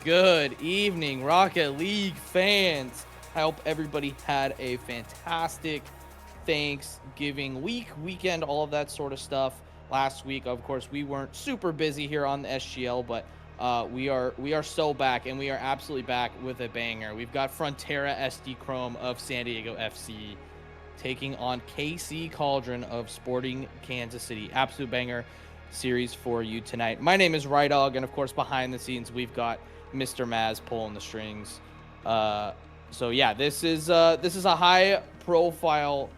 Good evening, Rocket League fans. I hope everybody had a fantastic Thanksgiving weekend, all of that sort of stuff. Last week, of course, we weren't super busy here on the SGL, but we are so back, and we are absolutely back with a banger. We've got Frontera SD Chrome of San Diego FC taking on KC Cauldron of Sporting Kansas City. Absolute banger series for you tonight. My name is Rydog, and of course, behind the scenes, we've got Mr. Maz pulling the strings. So yeah, this is a high profile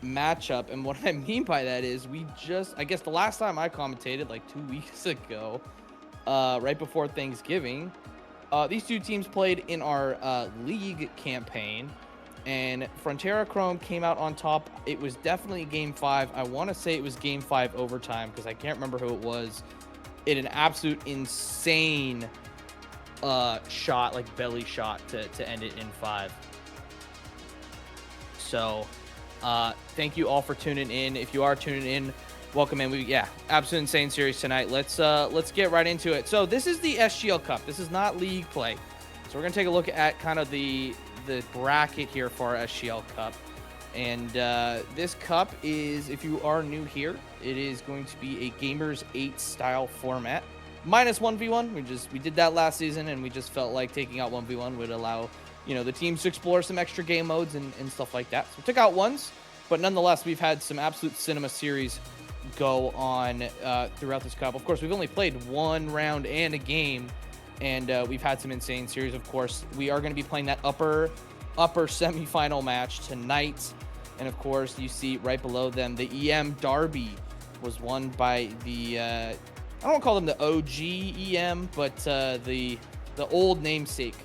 matchup, and what I mean by that is I guess the last time I commentated like 2 weeks ago, right before Thanksgiving, these two teams played in our league campaign, and Frontera Chrome came out on top. It was definitely game 5. I want to say it was game 5 overtime because I can't remember who it was. In an absolute insane shot, like belly shot to end it in 5. So thank you all for tuning in. If you are tuning in, welcome in. Absolute insane series tonight. Let's get right into it. So this is the SGL Cup. This is not league play. So we're gonna take a look at kind of the bracket here for our SGL Cup. And this cup is, if you are new here, it is going to be a Gamers 8 style format. Minus 1v1. We did that last season, and we just felt like taking out 1v1 would allow, the teams to explore some extra game modes and stuff like that. So we took out ones, but nonetheless, we've had some absolute cinema series go on throughout this cup. Of course, we've only played one round and a game, and we've had some insane series. Of course, we are going to be playing that upper semifinal match tonight. And of course, you see right below them, the EM Derby was won by the, I don't want to call them the OG EM, but the old namesake,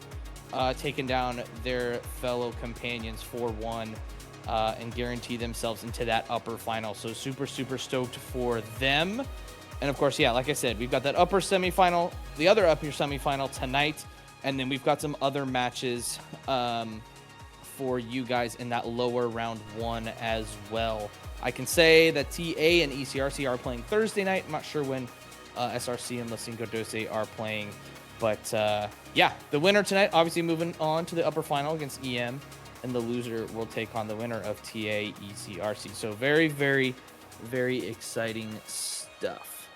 taking down their fellow companions 4-1 and guarantee themselves into that upper final. So super, super stoked for them. And of course, yeah, like I said, we've got that upper semifinal, the other upper semifinal tonight, and then we've got some other matches for you guys in that lower round 1 as well. I can say that TA and ECRC are playing Thursday night. I'm not sure when SRC and Las Cinco Doce are playing, but yeah, the winner tonight obviously moving on to the upper final against EM, and the loser will take on the winner of TA ECRC. So very, very, very exciting stuff.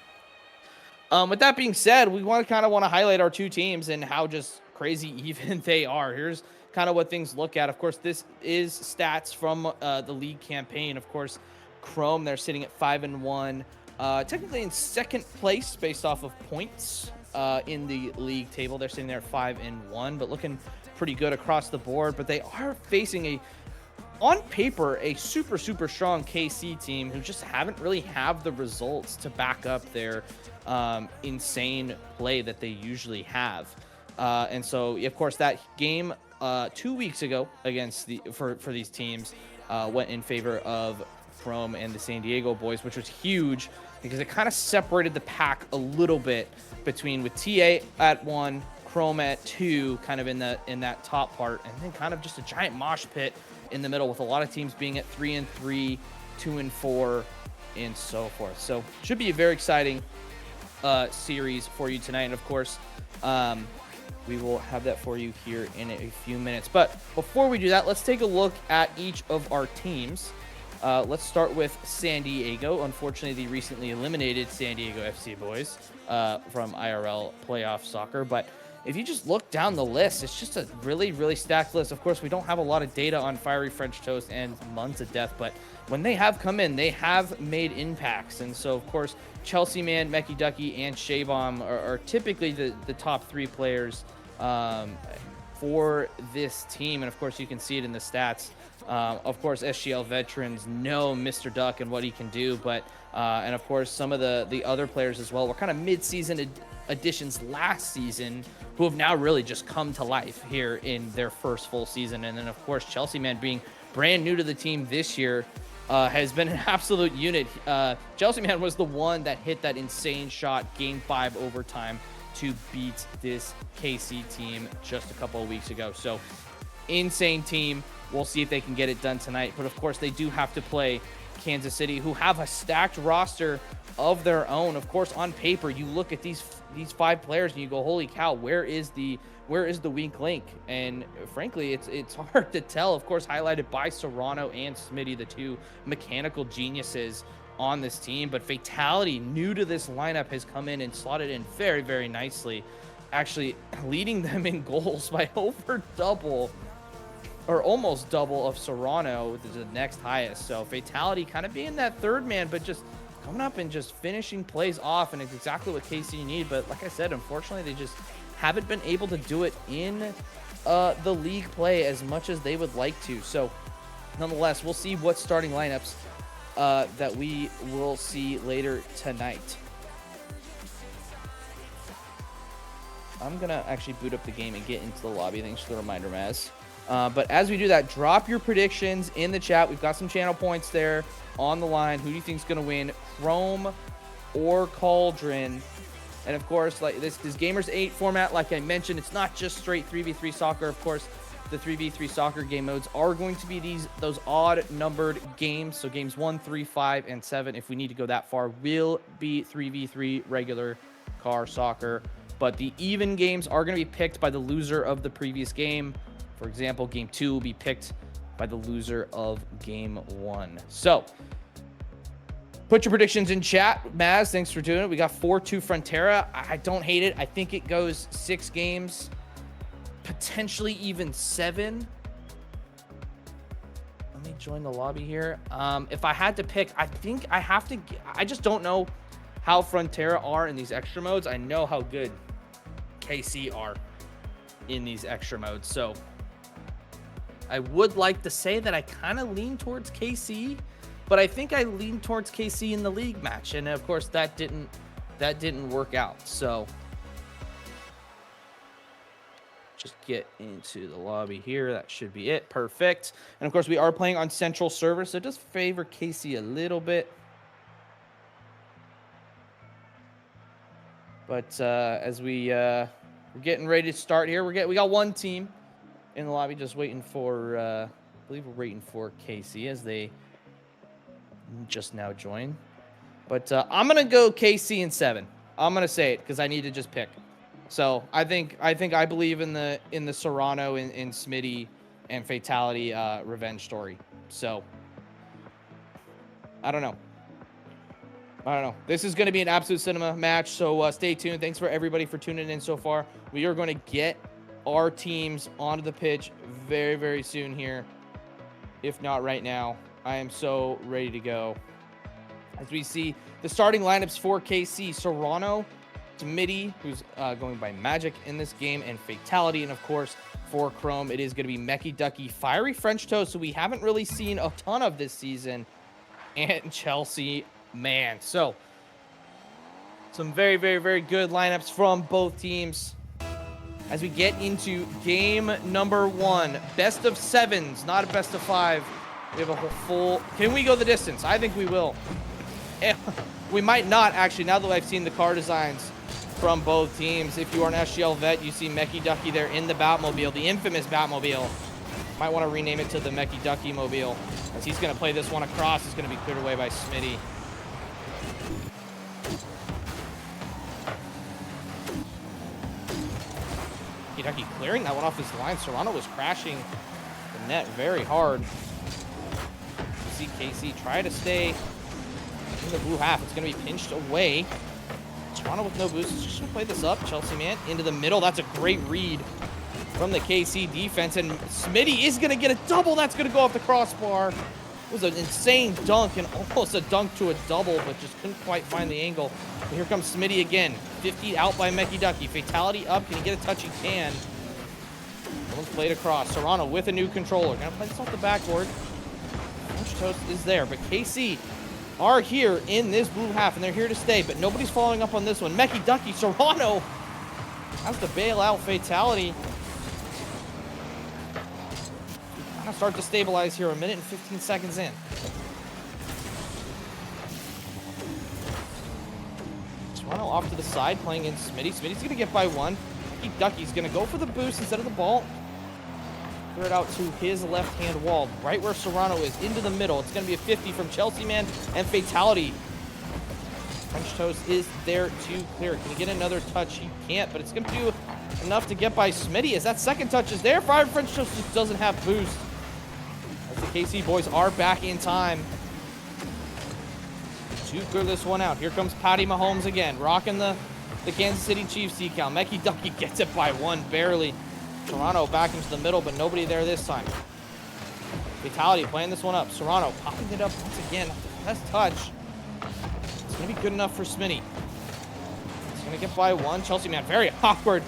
With that being said, we want to highlight our two teams and how just crazy even they are. Here's kind of what things look at. Of course, this is stats from the league campaign. Of course, Chrome, they're sitting at 5-1, technically in second place based off of points in the league table. They're sitting there at 5-1, but looking pretty good across the board. But they are facing on paper, a super, super strong KC team who just haven't really have the results to back up their insane play that they usually have. And so, of course, that game 2 weeks ago against for these teams went in favor of Chrome and the San Diego boys, which was huge because it kind of separated the pack a little bit between with TA at 1, Chrome at 2, kind of in that top part, and then kind of just a giant mosh pit in the middle with a lot of teams being at 3-3, 2-4, and so forth. So should be a very exciting series for you tonight. And of course, we will have that for you here in a few minutes. But before we do that, let's take a look at each of our teams. Let's start with San Diego. Unfortunately, they recently eliminated San Diego FC boys from IRL playoff soccer. But if you just look down the list, it's just a really, really stacked list. Of course, we don't have a lot of data on Fiery French Toast and Months of Death, but when they have come in, they have made impacts. And so, of course, Chelsea Man, Mecky Ducky, and Shaybomb are typically the top 3 players for this team. And of course, you can see it in the stats. Of course, SGL veterans know Mr. Duck and what he can do, but and of course, some of the other players as well were kind of mid-season additions last season who have now really just come to life here in their first full season. And then, of course, Chelsea Man being brand new to the team this year has been an absolute unit. Chelsea Man was the one that hit that insane shot game 5 overtime to beat this KC team just a couple of weeks ago. So insane team. We'll see if they can get it done tonight. But of course, they do have to play Kansas City, who have a stacked roster of their own. Of course, on paper, you look at these 5 players and you go, holy cow, where is the weak link? And frankly, it's hard to tell. Of course, highlighted by Serrano and Smitty, the 2 mechanical geniuses on this team. But Fatality, new to this lineup, has come in and slotted in very, very nicely, actually leading them in goals by over double, or almost double, of Serrano, which is the next highest. So Fatality kind of being that 3rd man, but just coming up and just finishing plays off, and it's exactly what KC need. But like I said, unfortunately, they just haven't been able to do it in the league play as much as they would like to. So nonetheless, we'll see what starting lineups that we will see later tonight. I'm gonna actually boot up the game and get into the lobby. Thanks for the reminder, Maz. But as we do that, drop your predictions in the chat. We've got some channel points there on the line. Who do you think is going to win, Chrome or Cauldron? And of course, like this Gamers 8 format, like I mentioned, it's not just straight 3v3 soccer. Of course, the 3v3 soccer game modes are going to be those odd numbered games. So games 1, 3, 5, and 7, if we need to go that far, will be 3v3 regular car soccer. But the even games are going to be picked by the loser of the previous game. For example, game 2 will be picked by the loser of game 1. So put your predictions in chat. Maz, thanks for doing it. We got 4-2 Frontera. I don't hate it. I think it goes 6 games, potentially even 7. Let me join the lobby here. If I had to pick, I think I have to. I just don't know how Frontera are in these extra modes. I know how good KC are in these extra modes. So I would like to say that I kind of lean towards KC, but I think I lean towards KC in the league match, and of course that didn't work out. So just get into the lobby here. That should be it. Perfect. And of course we are playing on central server, so it does favor KC a little bit. But as we're getting ready to start here, we got one team in the lobby just waiting for, I believe we're waiting for KC as they just now join. But I'm going to go KC in 7. I'm going to say it because I need to just pick. So I believe in the Serrano and Smitty and Fatality revenge story. So I don't know. This is going to be an absolute cinema match, so stay tuned. Thanks for everybody for tuning in so far. We are going to get our teams onto the pitch very, very soon here, if not right now. I am so ready to go. As we see the starting lineups for KC, Serrano, Smitty, who's going by Magic in this game, and Fatality. And of course, for Chrome, it is going to be Mecky Ducky, Fiery French Toast, who we haven't really seen a ton of this season, and Chelsea Man. So some very, very, very good lineups from both teams as we get into game number 1. Best of 7s, not a best of 5. We have a whole full. Can we go the distance? I think we will. We might not, actually, now that I've seen the car designs from both teams. If you are an SGL vet, you see Mecky Ducky there in the Batmobile, the infamous Batmobile. Might want to rename it to the Mecky Ducky Mobile, as he's going to play this one across. It's going to be cleared away by Smitty. Mecky Ducky clearing that one off his line. Serrano was crashing the net very hard. You see KC try to stay in the blue half. It's going to be pinched away. Serrano with no boost is just going to play this up. Chelsea Man into the middle. That's a great read from the KC defense. And Smitty is going to get a double. That's going to go off the crossbar. It was an insane dunk and almost a dunk to a double, but just couldn't quite find the angle. But here comes Smitty again. 50 out by Mecky Ducky. Fatality up. Can he get a touch? He can. One's played across. Serrano with a new controller. Going to play this off the backboard. French Toast is there, but KC are here in this blue half, and they're here to stay, but nobody's following up on this one. Mecky Ducky, Serrano has the bailout. Fatality. Kind of start to stabilize here, 1 minute and 15 seconds in. Serrano off to the side, playing in Smitty. Smitty's going to get by 1. Mecky Ducky's going to go for the boost instead of the ball. Clear it out to his left-hand wall, right where Serrano is, into the middle. It's going to be a 50 from Chelsea Man, and Fatality. French Toast is there to clear. Can he get another touch? He can't, but it's going to do enough to get by Smitty, as that second touch is there. Fire French Toast just doesn't have boost, as the KC boys are back in time to clear this one out. Here comes Patty Mahomes again, rocking the Kansas City Chiefs decal. Mecky Ducky gets it by one, barely. Serrano back into the middle, but nobody there this time. Fatality playing this one up. Serrano popping it up once again. Best touch. It's going to be good enough for Smitty. It's going to get by one. Chelsea Man, very awkward.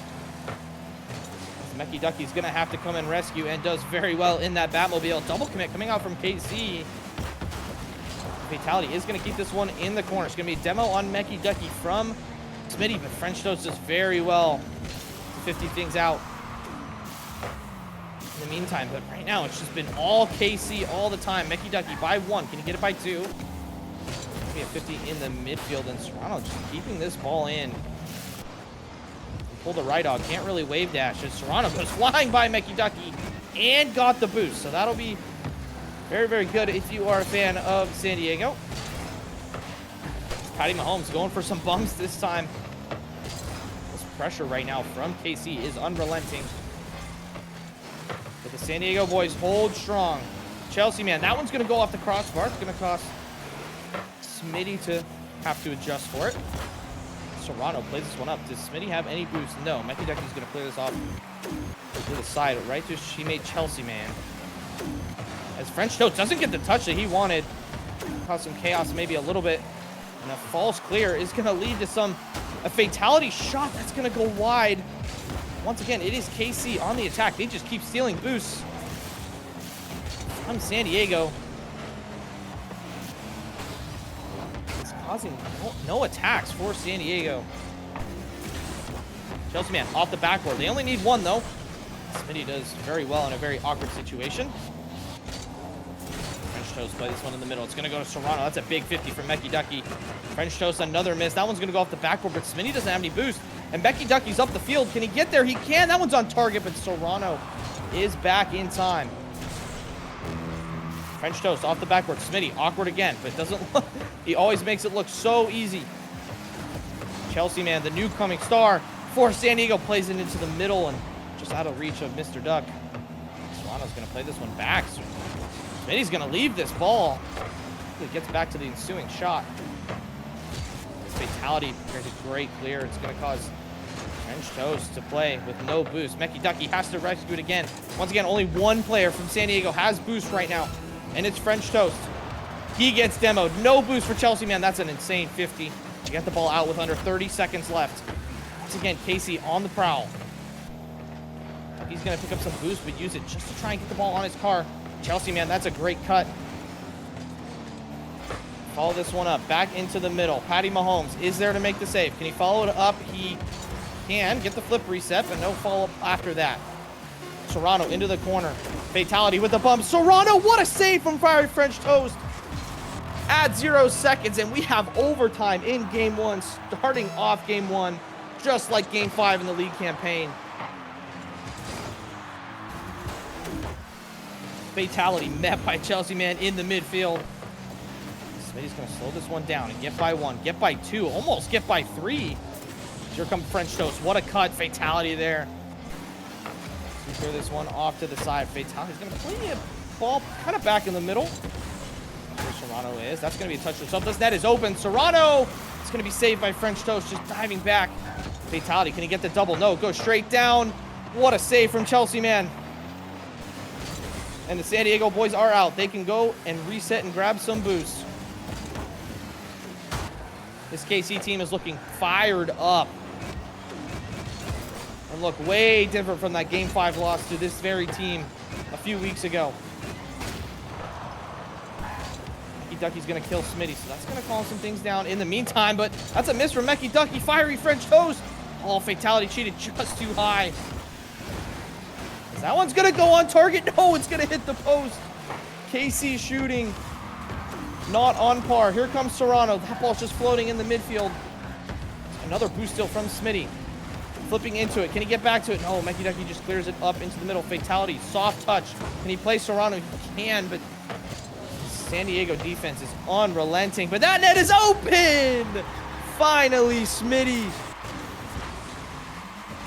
Mecky Ducky's going to have to come and rescue, and does very well in that Batmobile. Double commit coming out from KC. Fatality is going to keep this one in the corner. It's going to be a demo on Mecky Ducky from Smitty, but French Toast does very well to 50 things out in the meantime. But right now, it's just been all KC all the time. Mecky Ducky by one. Can he get it by two? Maybe a 50 in the midfield, and Serrano just keeping this ball in. Pull the right dog. Can't really wave dash as Serrano goes flying by Mecky Ducky and got the boost. So that'll be very, very good if you are a fan of San Diego. Patty Mahomes going for some bumps this time. This pressure right now from KC is unrelenting. But the San Diego boys hold strong. Chelsea Man, that one's going to go off the crossbar. It's going to cost Smitty to have to adjust for it. Serrano plays this one up. Does Smitty have any boost? No. Mecky Ducky's going to clear this off to the side, right to she made Chelsea Man. As French Toast doesn't get the touch that he wanted. Cause some chaos maybe a little bit. And a false clear is going to lead to a fatality shot that's going to go wide. Once again, it is KC on the attack. They just keep stealing boosts from San Diego. It's causing no attacks for San Diego. Chelsea Man off the backboard. They only need one, though. Smitty does very well in a very awkward situation. French Toast play this one in the middle. It's going to go to Serrano. That's a big 50 from Mecky Ducky. French Toast, another miss. That one's going to go off the backboard, but Smitty doesn't have any boost. And Mecky Ducky's up the field. Can he get there? He can. That one's on target, but Serrano is back in time. French Toast off the backboard. Smitty, awkward again, but it doesn't look... He always makes it look so easy. Chelsea Man, the new coming star for San Diego, plays it into the middle and just out of reach of Mr. Duck. Serrano's going to play this one back. Smitty's going to leave this ball. He gets back to the ensuing shot. Fatality, there's a great clear. It's going to cause French Toast to play with no boost. Mecky Ducky has to rescue it again. Once again, only one player from San Diego has boost right now, and it's French Toast. He gets demoed. No boost for Chelsea Man. That's an insane 50. You get the ball out with under 30 seconds left. Once again, Casey on the prowl. He's going to pick up some boost, but use it just to try and get the ball on his car. Chelsea Man, that's a great cut. Follow this one up. Back into the middle. Patty Mahomes is there to make the save. Can he follow it up? He can. Get the flip reset, but no follow-up after that. Serrano into the corner. Fatality with the bump. Serrano, what a save from Fiery French Toast. Add 0 seconds, and we have overtime in Game 1, starting off Game 1, just like Game 5 in the league campaign. Fatality met by Chelsea Man in the midfield. Smitty's going to slow this one down and get by one, get by two, almost get by three. Here comes French Toast. What a cut. Fatality there. Let's clear this one off to the side. Fatality's going to play a ball kind of back in the middle. Where Serrano is. That's going to be a touch for something. This net is open. Serrano! It's going to be saved by French Toast, just diving back. Fatality. Can he get the double? No. Go straight down. What a save from Chelsea Man. And the San Diego boys are out. They can go and reset and grab some boost. This KC team is looking fired up. And look way different from that Game 5 loss to this very team a few weeks ago. Mecky Ducky's going to kill Smitty, so that's going to calm some things down in the meantime. But that's a miss from Mecky Ducky. Fiery French Toast. Oh, Fatality cheated just too high. That one's going to go on target. No, it's going to hit the post. KC shooting. Not on par. Here comes Serrano. That ball's just floating in the midfield. Another boost steal from Smitty. Flipping into it. Can he get back to it? No, Meki Ducky just clears it up into the middle. Fatality. Soft touch. Can he play Serrano? He can, but San Diego defense is unrelenting. But that net is open! Finally, Smitty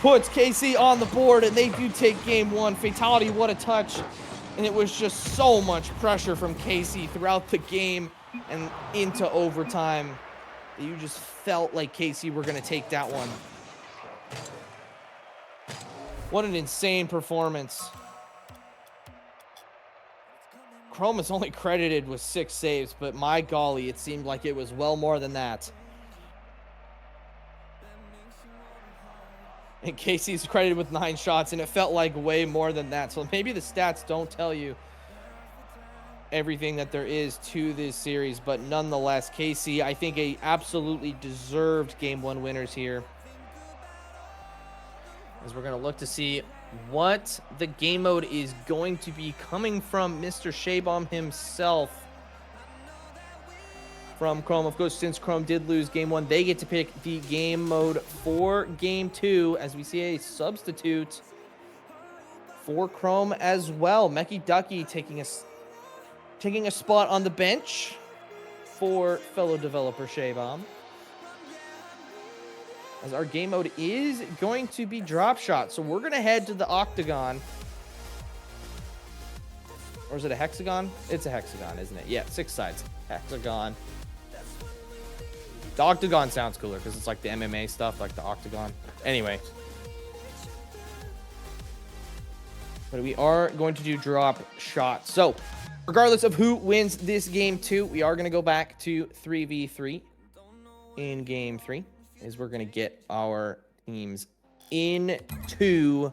puts KC on the board, and they do take game one. Fatality, what a touch. And it was just so much pressure from KC throughout the game and into overtime. You just felt like KC were going to take that one. What an insane performance. Chrome is only credited with 6 saves, but my golly, it seemed like it was well more than that. And KC's credited with 9 shots, and it felt like way more than that. So maybe the stats don't tell you everything that there is to this series, but nonetheless, KC, I think, a absolutely deserved game 1 winners here. As we're going to look to see what the game mode is going to be coming from Mr. Shaybomb himself. From Chrome, of course, since Chrome did lose game 1, they get to pick the game mode for game 2, as we see a substitute for Chrome as well. Meki Ducky taking a spot on the bench for fellow developer Shaybomb. As our game mode is going to be drop shot. So we're going to head to the octagon. Or is it a hexagon? It's a hexagon, isn't it? Yeah, 6 sides. Hexagon. The octagon sounds cooler because it's like the MMA stuff, like the octagon. Anyway. But we are going to do drop shots. So, regardless of who wins this game 2, we are going to go back to 3v3 in game 3. Is we're going to get our teams into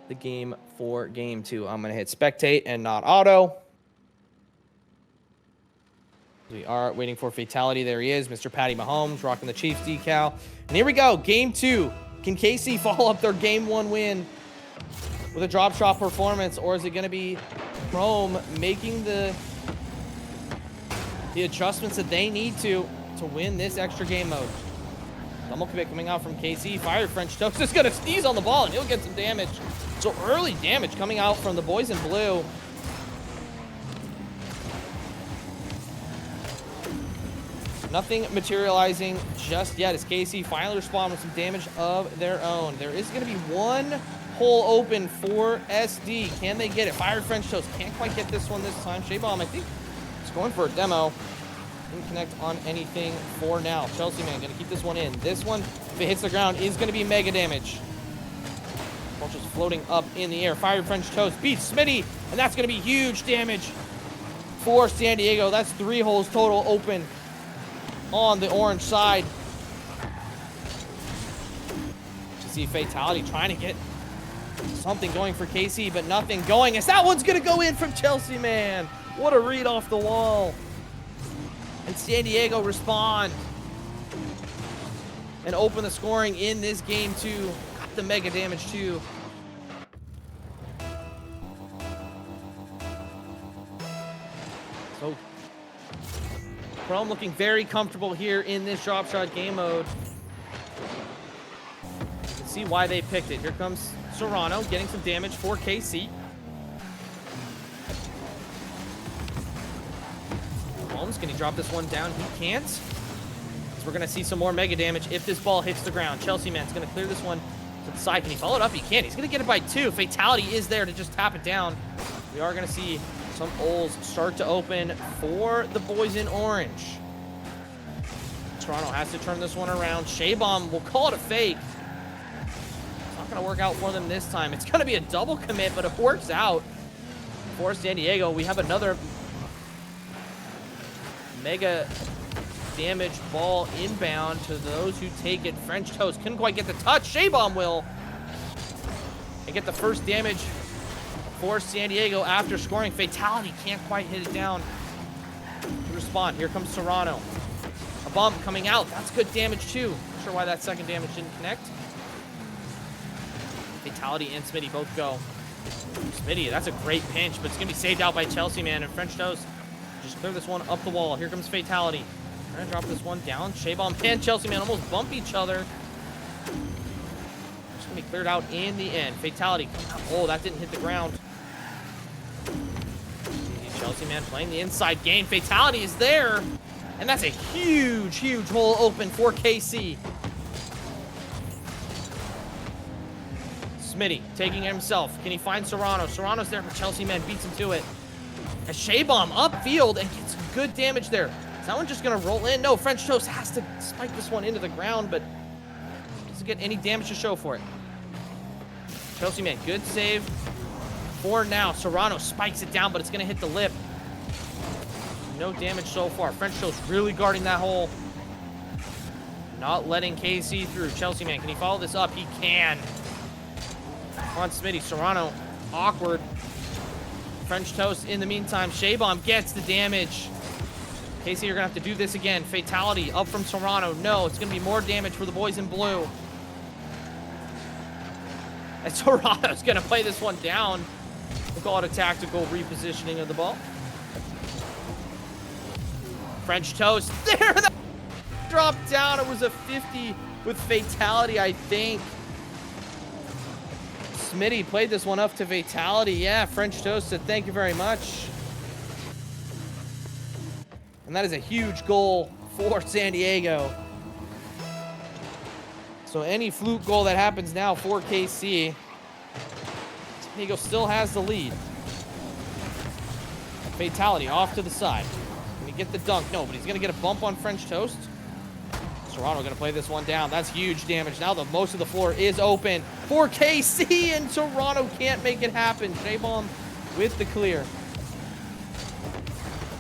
the game for game 2. I'm going to hit spectate and not auto. We are waiting for Fatality. There he is, Mr. Patty Mahomes, rocking the Chiefs decal. And here we go, game 2. Can KC follow up their game 1 win with a drop shot performance, or is it going to be Chrome making the adjustments that they need to win this extra game mode? Double commit coming out from KC. Fire French Toast is going to sneeze on the ball, and he'll get some damage. So early damage coming out from the boys in blue. Nothing materializing just yet as KC finally respond with some damage of their own. There is going to be one hole open for SD. Can they get it? Fire French Toast can't quite get this one this time. Shaybomb, I think, is going for a demo. Didn't connect on anything for now. Chelsea Man going to keep this one in. This one, if it hits the ground, is going to be mega damage. Ball just floating up in the air. Fire French Toast beats Smitty, and that's going to be huge damage for San Diego. That's 3 holes total open on the orange side. To see Fatality trying to get something going for KC, but nothing going, as that one's going to go in from Chelsea Man. What a read off the wall. And San Diego respond and open the scoring in this game 2. Got the mega damage too. So Chrome looking very comfortable here in this drop shot game mode. You can see why they picked it. Here comes Serrano getting some damage for KC. Can he drop this one down? He can't. So we're going to see some more mega damage if this ball hits the ground. Chelsea Man's going to clear this one to the side. Can he follow it up? He can. He's going to get it by 2. Fatality is there to just tap it down. We are going to see some holes start to open for the boys in orange. Toronto has to turn this one around. Shaybomb will call it a fake. It's not going to work out for them this time. It's going to be a double commit, but it works out for San Diego. We have another mega damage ball inbound to those who take it. French Toast couldn't quite get the touch. Shaybomb will. And get the first damage for San Diego after scoring. Fatality can't quite hit it down to respond. Here comes Serrano. A bump coming out. That's good damage too. Not sure why that second damage didn't connect. Fatality and Smitty both go. Smitty, that's a great pinch, but it's going to be saved out by Chelsea Man. And French Toast just clear this one up the wall. Here comes Fatality. Trying to drop this one down. Shaybomb and Chelsea Man almost bump each other. gonna be cleared out in the end. Fatality. Oh, that didn't hit the ground. Chelsea man playing the inside game. Fatality is there. And that's a huge, huge hole open for KC. Smitty taking it himself. Can he find Serrano? Serrano's there, but Chelsea man beats him to it. A Shaybomb upfield and gets good damage there. Is that one just gonna roll in? No, French Toast has to spike this one into the ground, but doesn't get any damage to show for it. Chelsea man, good save. For now, Serrano spikes it down, but it's gonna hit the lip. No damage so far. French Toast really guarding that hole. Not letting KC through. Chelsea man, can he follow this up? He can. On Smitty, Serrano, awkward. French Toast in the meantime. Shaybomb gets the damage. KC, you're gonna have to do this again. Fatality up from Serrano. No, it's gonna be more damage for the boys in blue. And Serrano's gonna play this one down. We'll call it a tactical repositioning of the ball. French Toast. There, that dropped down. It was a 50 with Fatality, I think. Smitty played this one up to Fatality. Yeah, French Toast said thank you very much. And that is a huge goal for San Diego. So any fluke goal that happens now for KC, San Diego still has the lead. Fatality off to the side. Can he get the dunk? No, but he's going to get a bump on French Toast. Serrano going to play this one down. That's huge damage. Now the most of the floor is open for KC, and Serrano can't make it happen. Shaybomb with the clear.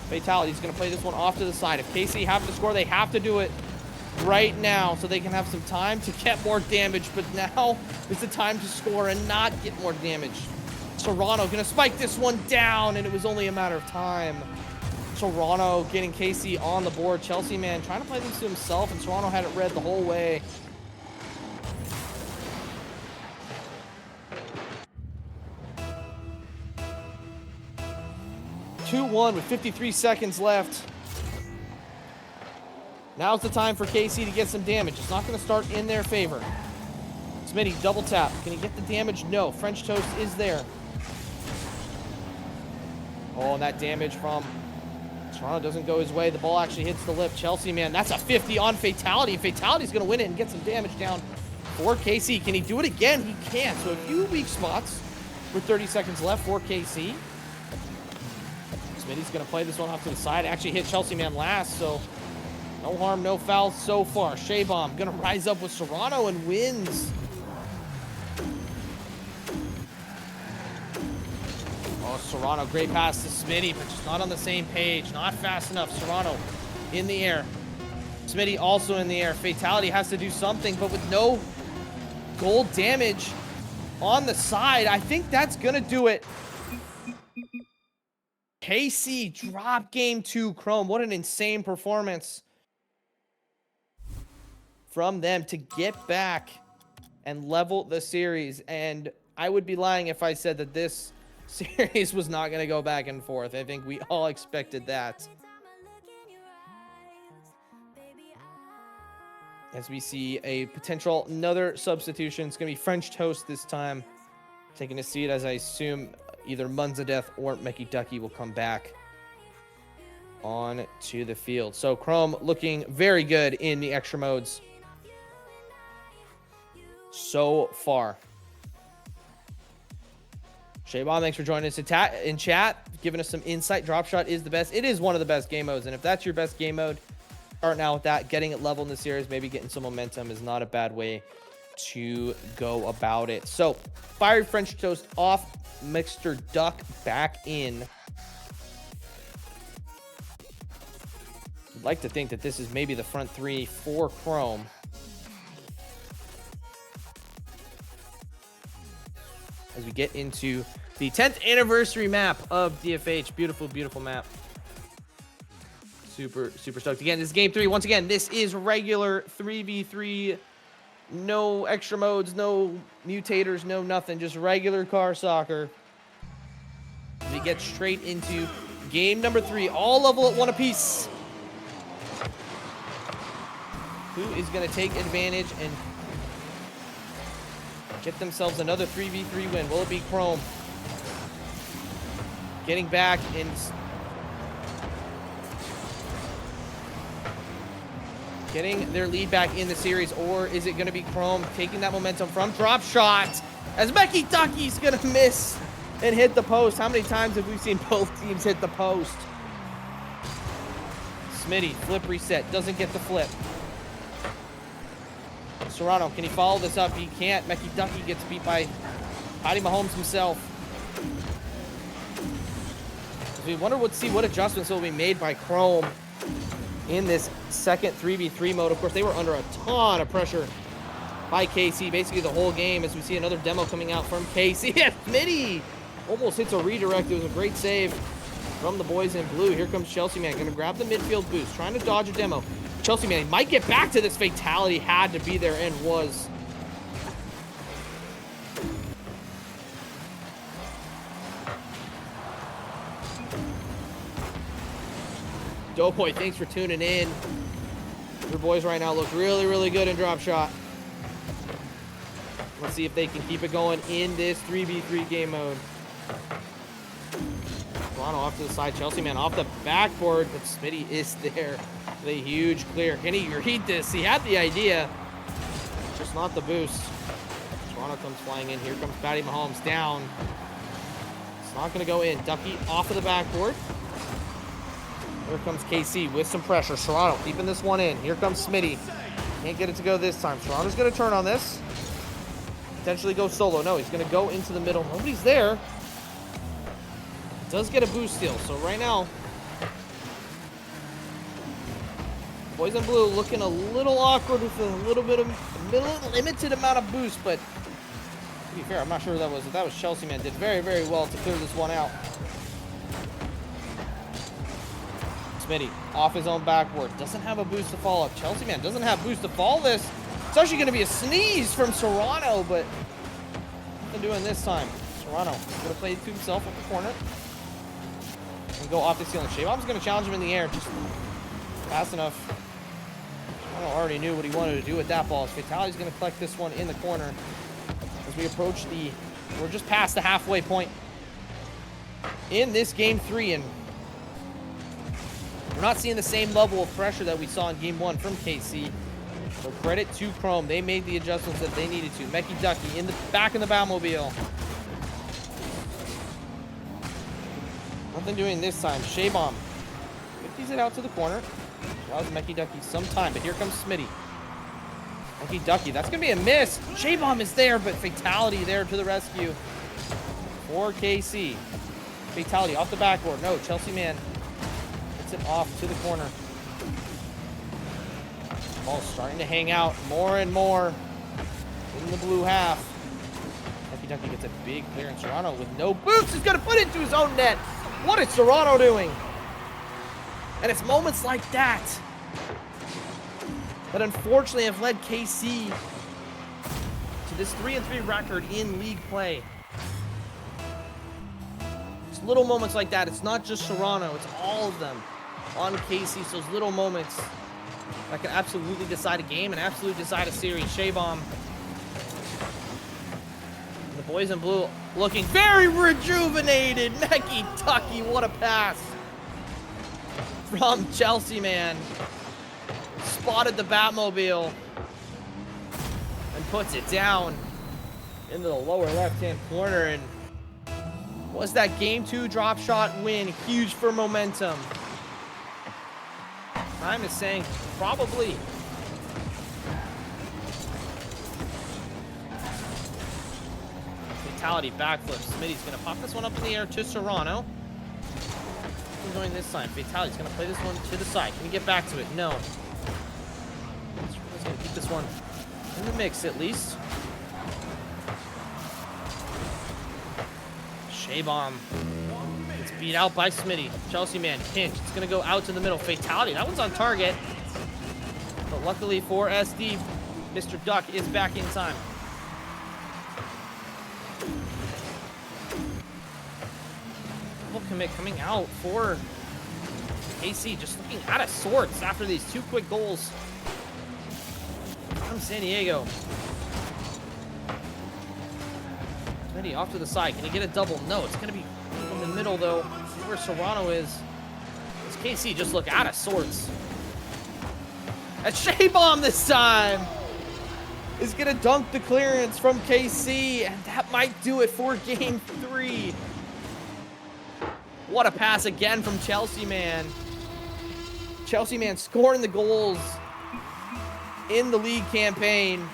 Fatality's going to play this one off to the side. If KC have to score, they have to do it right now so they can have some time to get more damage. But now is the time to score and not get more damage. Serrano going to spike this one down, and it was only a matter of time. Serrano getting KC on the board. Chelsea man trying to play this to himself, and Serrano had it read the whole way. (2-1) with 53 seconds left. Now's the time for KC to get some damage. It's not going to start in their favor. Smitty, double tap. Can he get the damage? No. French Toast is there. Oh, and that damage from Serrano doesn't go his way. The ball actually hits the lip. Chelsea, man, that's a 50 on Fatality. Fatality's going to win it and get some damage down for KC. Can he do it again? He can. So a few weak spots with 30 seconds left for KC. Smitty's going to play this one off to the side. Actually hit Chelsea, man, last, so no harm, no foul so far. Shaybomb going to rise up with Serrano and wins. Oh, Serrano, great pass to Smitty, but just not on the same page. Not fast enough. Serrano in the air. Smitty also in the air. Fatality has to do something, but with no gold damage on the side, I think that's going to do it. KC drop game 2 Chrome. What an insane performance from them to get back and level the series. And I would be lying if I said that this series was not going to go back and forth. I think we all expected that. As we see a potential another substitution. It's going to be French Toast this time. Taking a seat as I assume either Munzadeth or Mickey Ducky will come back on to the field. So Chrome looking very good in the extra modes so far. Shaybomb, thanks for joining us in chat, giving us some insight. Drop shot is the best. It is one of the best game modes, and if that's your best game mode, start now with that. Getting it leveled in the series, maybe getting some momentum is not a bad way to go about it. So, Fiery French Toast off, Mr. Duck back in. I'd like to think that this is maybe the front three for Chrome. As we get into the 10th anniversary map of DFH. Beautiful, beautiful map. Super, super stoked. Again, this is game 3. Once again, this is regular 3v3. No extra modes, no mutators, no nothing. Just regular car soccer. We get straight into game number 3. All level at 1 apiece. Who is going to take advantage and get themselves another 3v3 win. Will it be Chrome getting back and getting their lead back in the series, or is it going to be Chrome taking that momentum from drop shot as Mecky Ducky's going to miss and hit the post? How many times have we seen both teams hit the post? Smitty, flip reset, doesn't get the flip. Serrano, can he follow this up? He can't. Mecky Ducky gets beat by Patty Mahomes himself. We wonder what adjustments will be made by Chrome in this second 3v3 mode. Of course, they were under a ton of pressure by KC basically the whole game, as we see another demo coming out from KC. Yeah, Smitty almost hits a redirect. It was a great save from the boys in blue. Here comes Chelsea Man, gonna grab the midfield boost, trying to dodge a demo. Chelsea Man, he might get back to this. Fatality had to be there and was. Doughboy, thanks for tuning in. Your boys right now look really, really good in drop shot. Let's see if they can keep it going in this 3v3 game mode. Toronto off to the side. Chelsea Man off the backboard, but Smitty is there. The huge clear. Can he read this? He had the idea, just not the boost. Toronto comes flying in. Here comes Patty Mahomes down. It's not going to go in. Ducky off of the backboard. Here comes KC with some pressure. Toronto keeping this one in. Here comes Smitty. Can't get it to go this time. Toronto's going to turn on this. Potentially go solo. No, he's going to go into the middle. Nobody's there. Does get a boost steal. So right now, boys in blue looking a little awkward with a little bit of limited amount of boost, but to be fair, I'm not sure who that was. If that was Chelsea Man, did very, very well to clear this one out. Smitty off his own backboard. Doesn't have a boost to follow up. Chelsea Man doesn't have boost to follow this. It's actually going to be a sneeze from Serrano, but nothing doing this time. Serrano going to play it to himself at the corner and go off the ceiling. Shaybom's going to challenge him in the air, just fast enough. Serrano already knew what he wanted to do with that ball. Fatality's going to collect this one in the corner as we approach we're just past the halfway point in this game 3, and we're not seeing the same level of pressure that we saw in game 1 from KC. So credit to Chrome. They made the adjustments that they needed to. Mecky Ducky in the back in the Batmobile. Nothing doing this time. Shaybomb 50s it out to the corner. Allows Mecky Ducky some time, but here comes Smitty. Mecky Ducky, that's going to be a miss. Shaybomb is there, but Fatality there to the rescue for KC. Fatality off the backboard. No, Chelsea Man it off to the corner. Ball's starting to hang out more and more in the blue half. Mecky Ducky gets a big clearance. Serrano with no boots is going to put it into his own net. What is Serrano doing? And it's moments like that that unfortunately have led KC to this 3-3 record in league play. It's little moments like that. It's not just Serrano, it's all of them on KC. So those little moments that can absolutely decide a game and absolutely decide a series. Shaybomb. The boys in blue looking very rejuvenated. Mecky Ducky, what a pass from Chelsea Man. Spotted the Batmobile and puts it down into the lower left-hand corner. And was that game 2 drop shot win huge for momentum? Time is saying probably. Fatality backflip. Smitty's going to pop this one up in the air to Serrano. Who's going this time? Fatality's going to play this one to the side. Can he get back to it? No. He's going to keep this one in the mix at least. Shaybomb gets beat out by Smitty. Chelsea Man pinch. It's going to go out to the middle. Fatality. That one's on target. But luckily for SD, Mr. Duck is back in time. Double commit coming out for AC. Just looking out of sorts after these 2 quick goals from San Diego. Smitty off to the side. Can he get a double? No, it's going to be in the middle, though. Where Serrano is. Does KC just look out of sorts? That's Shea Bomb this time. Is going to dunk the clearance from KC, and that might do it for game 3. What a pass again from Chelsea Man. Chelsea Man scoring the goals in the league campaign.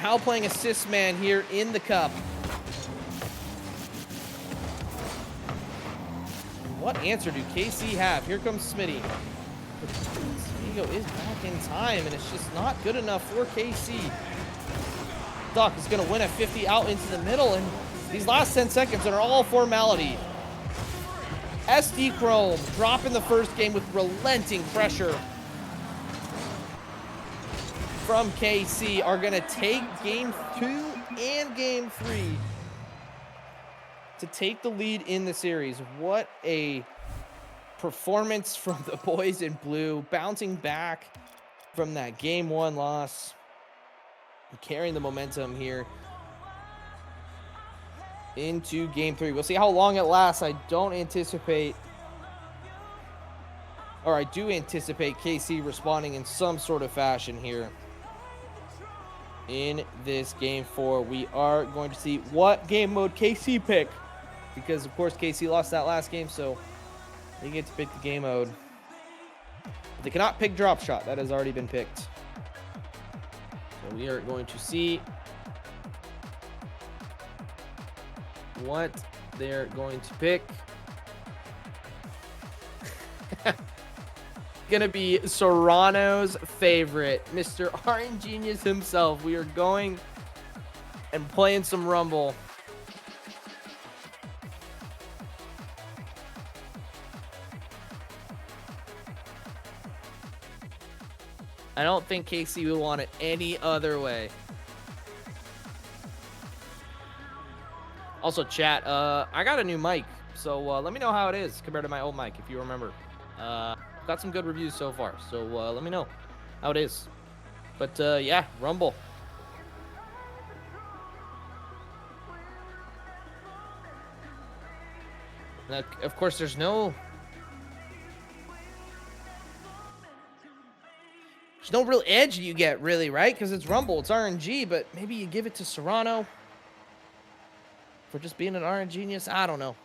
Now playing assist man here in the cup. What answer do KC have? Here comes Smitty. Diego is back in time, and it's just not good enough for KC. Duck is going to win at 50 out into the middle, and these last 10 seconds are all formality. SD Chrome dropping the first game with relenting pressure from KC are going to take game 2 and game 3 to take the lead in the series. What a performance from the boys in blue, bouncing back from that game 1 loss, carrying the momentum here into game 3. We'll see how long it lasts. I do anticipate KC responding in some sort of fashion here in this game 4. We are going to see what game mode KC pick, because of course KC lost that last game, so they get to pick the game mode. But they cannot pick drop shot. That has already been picked. So we are going to see what they're going to pick. Gonna be Serrano's favorite, Mr. RN Genius himself. We are going and playing some Rumble. I don't think KC would want it any other way. Also, chat, I got a new mic, so let me know how it is compared to my old mic, if you remember. Got some good reviews so far, so let me know how it is. But yeah, Rumble. Now, of course, there's no real edge you get, really, right? Because it's Rumble, it's RNG, but maybe you give it to Serrano for just being an RN genius. I don't know.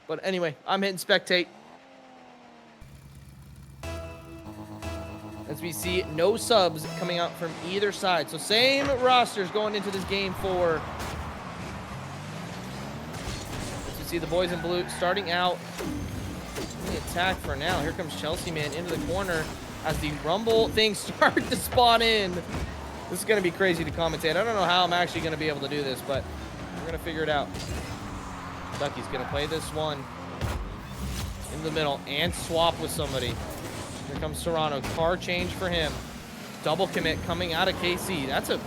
But anyway, I'm hitting spectate. As we see no subs coming out from either side. So same rosters going into this game 4. As you see the boys in blue starting out in the attack for now. Here comes Chelsea Man into the corner as the Rumble things start to spawn in. This is going to be crazy to commentate. I don't know how I'm actually going to be able to do this, but we're going to figure it out. Ducky's going to play this one in the middle and swap with somebody. Here comes Serrano. Car change for him. Double commit coming out of KC. That's a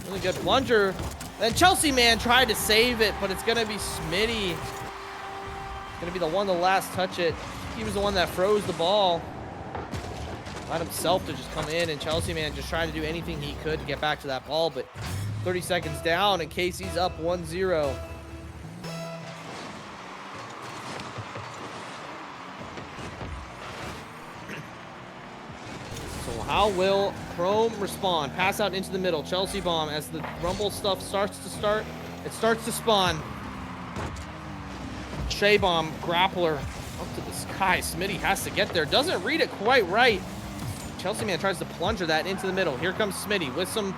really good plunger. Then Chelsea Man tried to save it, but it's going to be Smitty. It's going to be the one to last touch it. He was the one that froze the ball. Allowed himself to just come in, and Chelsea Man just trying to do anything he could to get back to that ball, but 30 seconds down, and KC's up 1-0. So how will Chrome respond? Pass out into the middle. Chelsea bomb as the Rumble stuff starts to spawn. Shea bomb, grappler up to the sky. Smitty has to get there. Doesn't read it quite right. Chelsea Man tries to plunger that into the middle. Here comes Smitty with some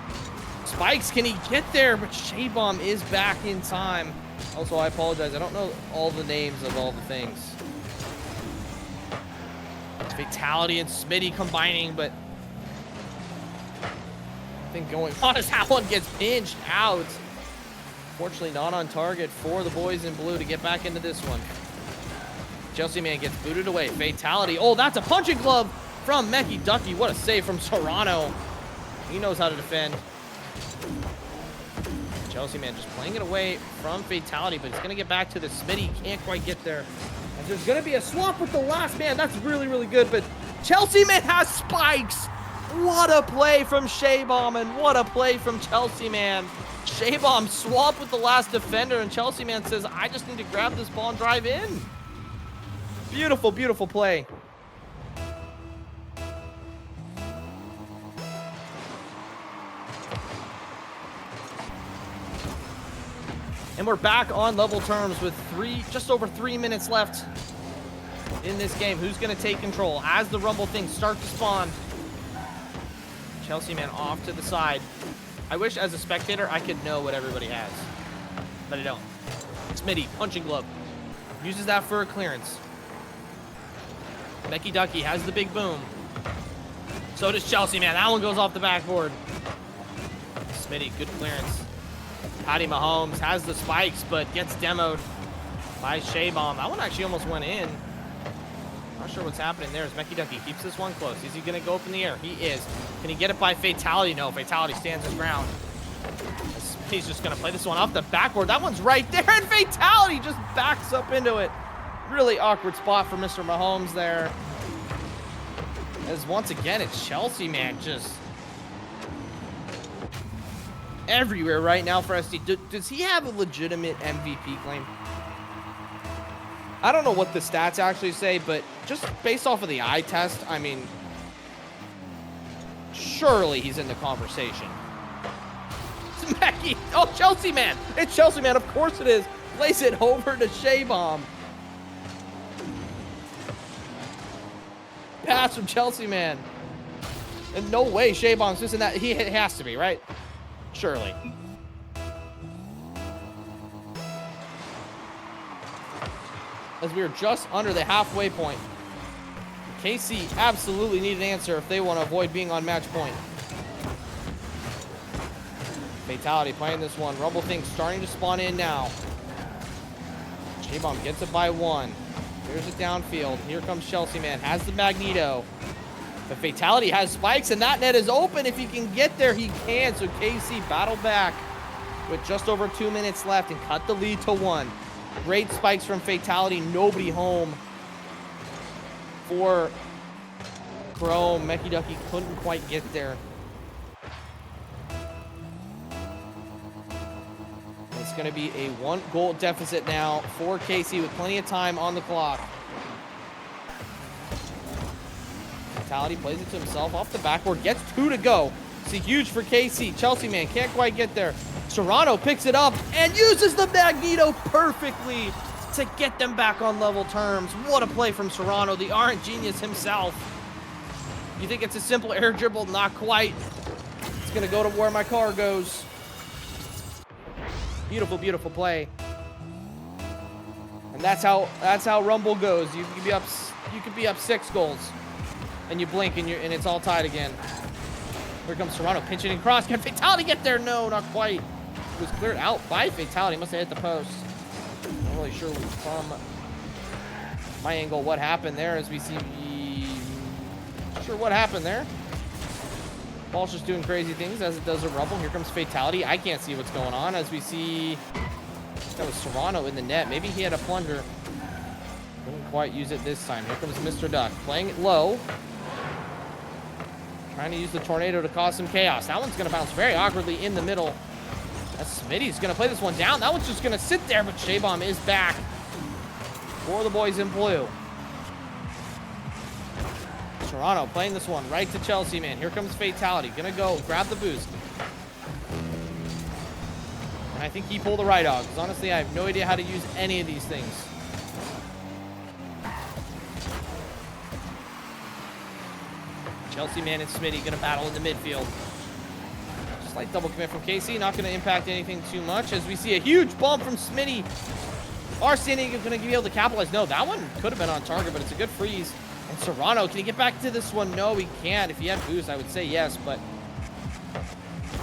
spikes. Can he get there? But Shea bomb is back in time. Also, I apologize. I don't know all the names of all the things. Fatality and Smitty combining, but nothing going on as that one gets pinched out. Fortunately, not on target for the boys in blue to get back into this one. Chelsea Man gets booted away. Fatality. Oh, that's a punching glove from Mecky Ducky. What a save from Serrano. He knows how to defend. Chelsea Man just playing it away from Fatality, but it's going to get back to the Smitty. Can't quite get there. And there's going to be a swap with the last man. That's really, really good, but Chelsea Man has spikes. What a play from Shea Bomb, and what a play from Chelsea Man. Shaybomb swap with the last defender, and Chelsea man says, I just need to grab this ball and drive in. Beautiful, beautiful play. And we're back on level terms with just over 3 minutes left in this game. Who's going to take control as the Rumble things start to spawn? Chelsea man off to the side. I wish as a spectator I could know what everybody has, but I don't. Smitty, punching glove. Uses that for a clearance. Becky Ducky has the big boom. So does Chelsea man. That one goes off the backboard. Smitty, good clearance. Patty Mahomes has the spikes, but gets demoed by Shaybomb. That one actually almost went in. Not sure what's happening there as Becky Ducky keeps this one close. Is he going to go up in the air? He is. Can he get it by Fatality? No, Fatality stands his ground. He's just going to play this one off the backboard. That one's right there, and Fatality just backs up into it. Really awkward spot for Mr. Mahomes there. As once again, it's Chelsea man just everywhere right now for SD. Does he have a legitimate MVP claim? I don't know what the stats actually say, but just based off of the eye test, I mean, surely he's in the conversation. It's Becky. Oh, Chelsea man. It's Chelsea man. Of course it is. Plays it over to Shaybomb. Pass from Chelsea man. And no way Shaybomb's missing that. He has to be, right? Surely. As we are just under the halfway point. KC absolutely need an answer if they want to avoid being on match point. Fatality playing this one. Rumble things starting to spawn in now. Shaybomb gets it by one. Here's it downfield. Here comes Chelsea man. Has the Magneto. The Fatality has spikes, and that net is open. If he can get there, he can. So KC battle back with just over 2 minutes left and cut the lead to 1. Great spikes from Fatality. Nobody home for Chrome. Becky Ducky couldn't quite get there. It's going to be a 1-goal deficit now for KC with plenty of time on the clock. Fatality plays it to himself off the backboard. Gets 2 to go. It's huge for KC. Chelsea man can't quite get there. Serrano picks it up and uses the Magneto perfectly to get them back on level terms. What a play from Serrano, the Orange Genius himself. You think it's a simple air dribble? Not quite. It's going to go to where my car goes. Beautiful, beautiful play. And that's how Rumble goes. You could be up 6 goals, and you blink and it's all tied again. Here comes Serrano pinching across. Can Fatality get there? No, not quite. It was cleared out by Fatality. Must have hit the post. Not really sure from my angle what happened there as we see. Not sure what happened there. Ball's just doing crazy things as it does a Rumble. Here comes Fatality. I can't see what's going on as we see that was Serrano in the net. Maybe he had a plunger. Didn't quite use it this time. Here comes Mr. Duck playing it low. Trying to use the tornado to cause some chaos. That one's going to bounce very awkwardly in the middle. That's Smitty's going to play this one down. That one's just going to sit there, but Shaybomb is back for the boys in blue. Serrano playing this one right to Chelsea man. Here comes Fatality. Going to go grab the boost. And I think he pulled the right out because honestly, I have no idea how to use any of these things. Chelsea man and Smitty going to battle in the midfield. Slight double commit from KC. Not going to impact anything too much as we see a huge bump from Smitty. Are San Diego going to be able to capitalize? No, that one could have been on target, but it's a good freeze. And Serrano, can he get back to this one? No, he can't. If he had boost, I would say yes, but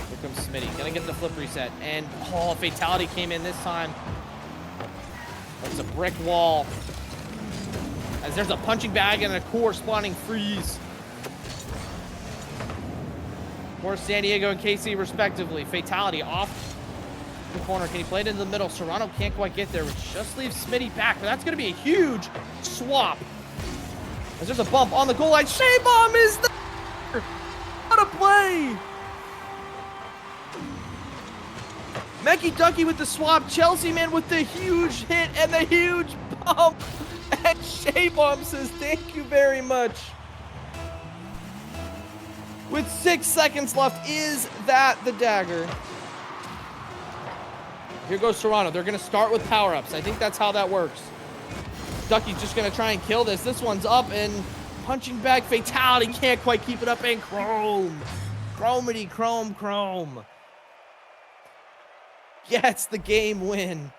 here comes Smitty. Going to get the flip reset. And, oh, Fatality came in this time. That's a brick wall. As there's a punching bag and a corresponding freeze for San Diego and KC respectively. Fatality off the corner. Can he play it into the middle? Serrano can't quite get there, which just leaves Smitty back, but that's going to be a huge swap. As there's a bump on the goal line. Shaybomb is there! What a play! Mecky Ducky with the swap. Chelsea man with the huge hit and the huge bump. And Shea Bomb says, thank you very much. With 6 seconds left, is that the dagger? Here goes Toronto. They're going to start with power-ups. I think that's how that works. Ducky's just going to try and kill this. This one's up and punching bag fatality. Can't quite keep it up. And Chrome. Chromity, Chrome. Gets the game win.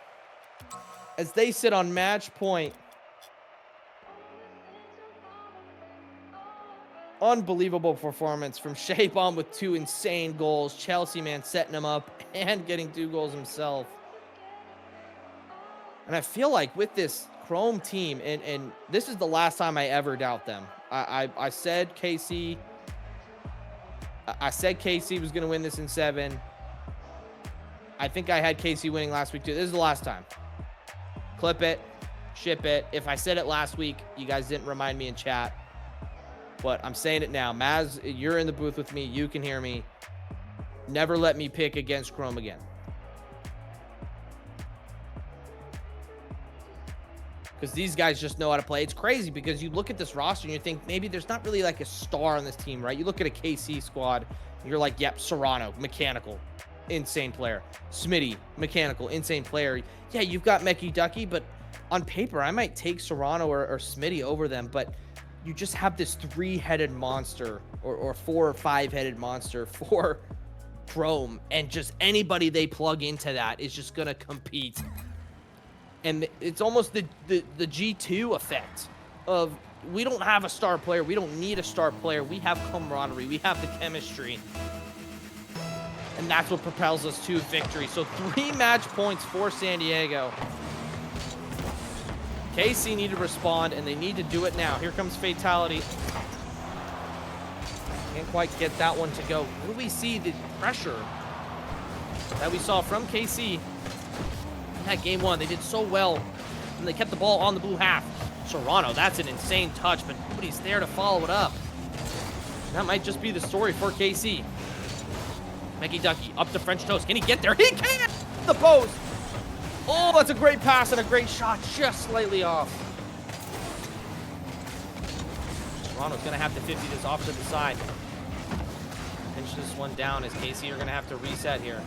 As they sit on match point. Unbelievable performance from Shea Bomb with 2 insane goals. Chelsea man setting him up and getting 2 goals himself. And I feel like with this Chrome team, and this is the last time I ever doubt them. I said KC. I said KC was going to win this in 7. I think I had KC winning last week too. This is the last time. Clip it. Ship it. If I said it last week, you guys didn't remind me in chat. But I'm saying it now. Maz, you're in the booth with me. You can hear me. Never let me pick against Chrome again. Because these guys just know how to play. It's crazy because you look at this roster and you think maybe there's not really like a star on this team, right? You look at a KC squad, and you're like, yep, Serrano, mechanical, insane player. Smitty, mechanical, insane player. Yeah, you've got Mecky Ducky, but on paper, I might take Serrano or Smitty over them, but you just have this 3-headed monster or 4 or 5-headed monster for Chrome, and just anybody they plug into that is just going to compete. And it's almost the G2 effect of we don't have a star player. We don't need a star player. We have camaraderie. We have the chemistry. And that's what propels us to victory. So 3 match points for San Diego. KC need to respond, and they need to do it now. Here comes Fatality. Can't quite get that one to go. Will we see the pressure that we saw from KC in that game 1? They did so well, and they kept the ball on the blue half. Serrano, that's an insane touch, but nobody's there to follow it up. That might just be the story for KC. Mecky Ducky up to French Toast. Can he get there? He can! The post! Oh, that's a great pass and a great shot, just slightly off. Serrano's going to have to 50 this off to the side. Pinch this one down as KC are going to have to reset here.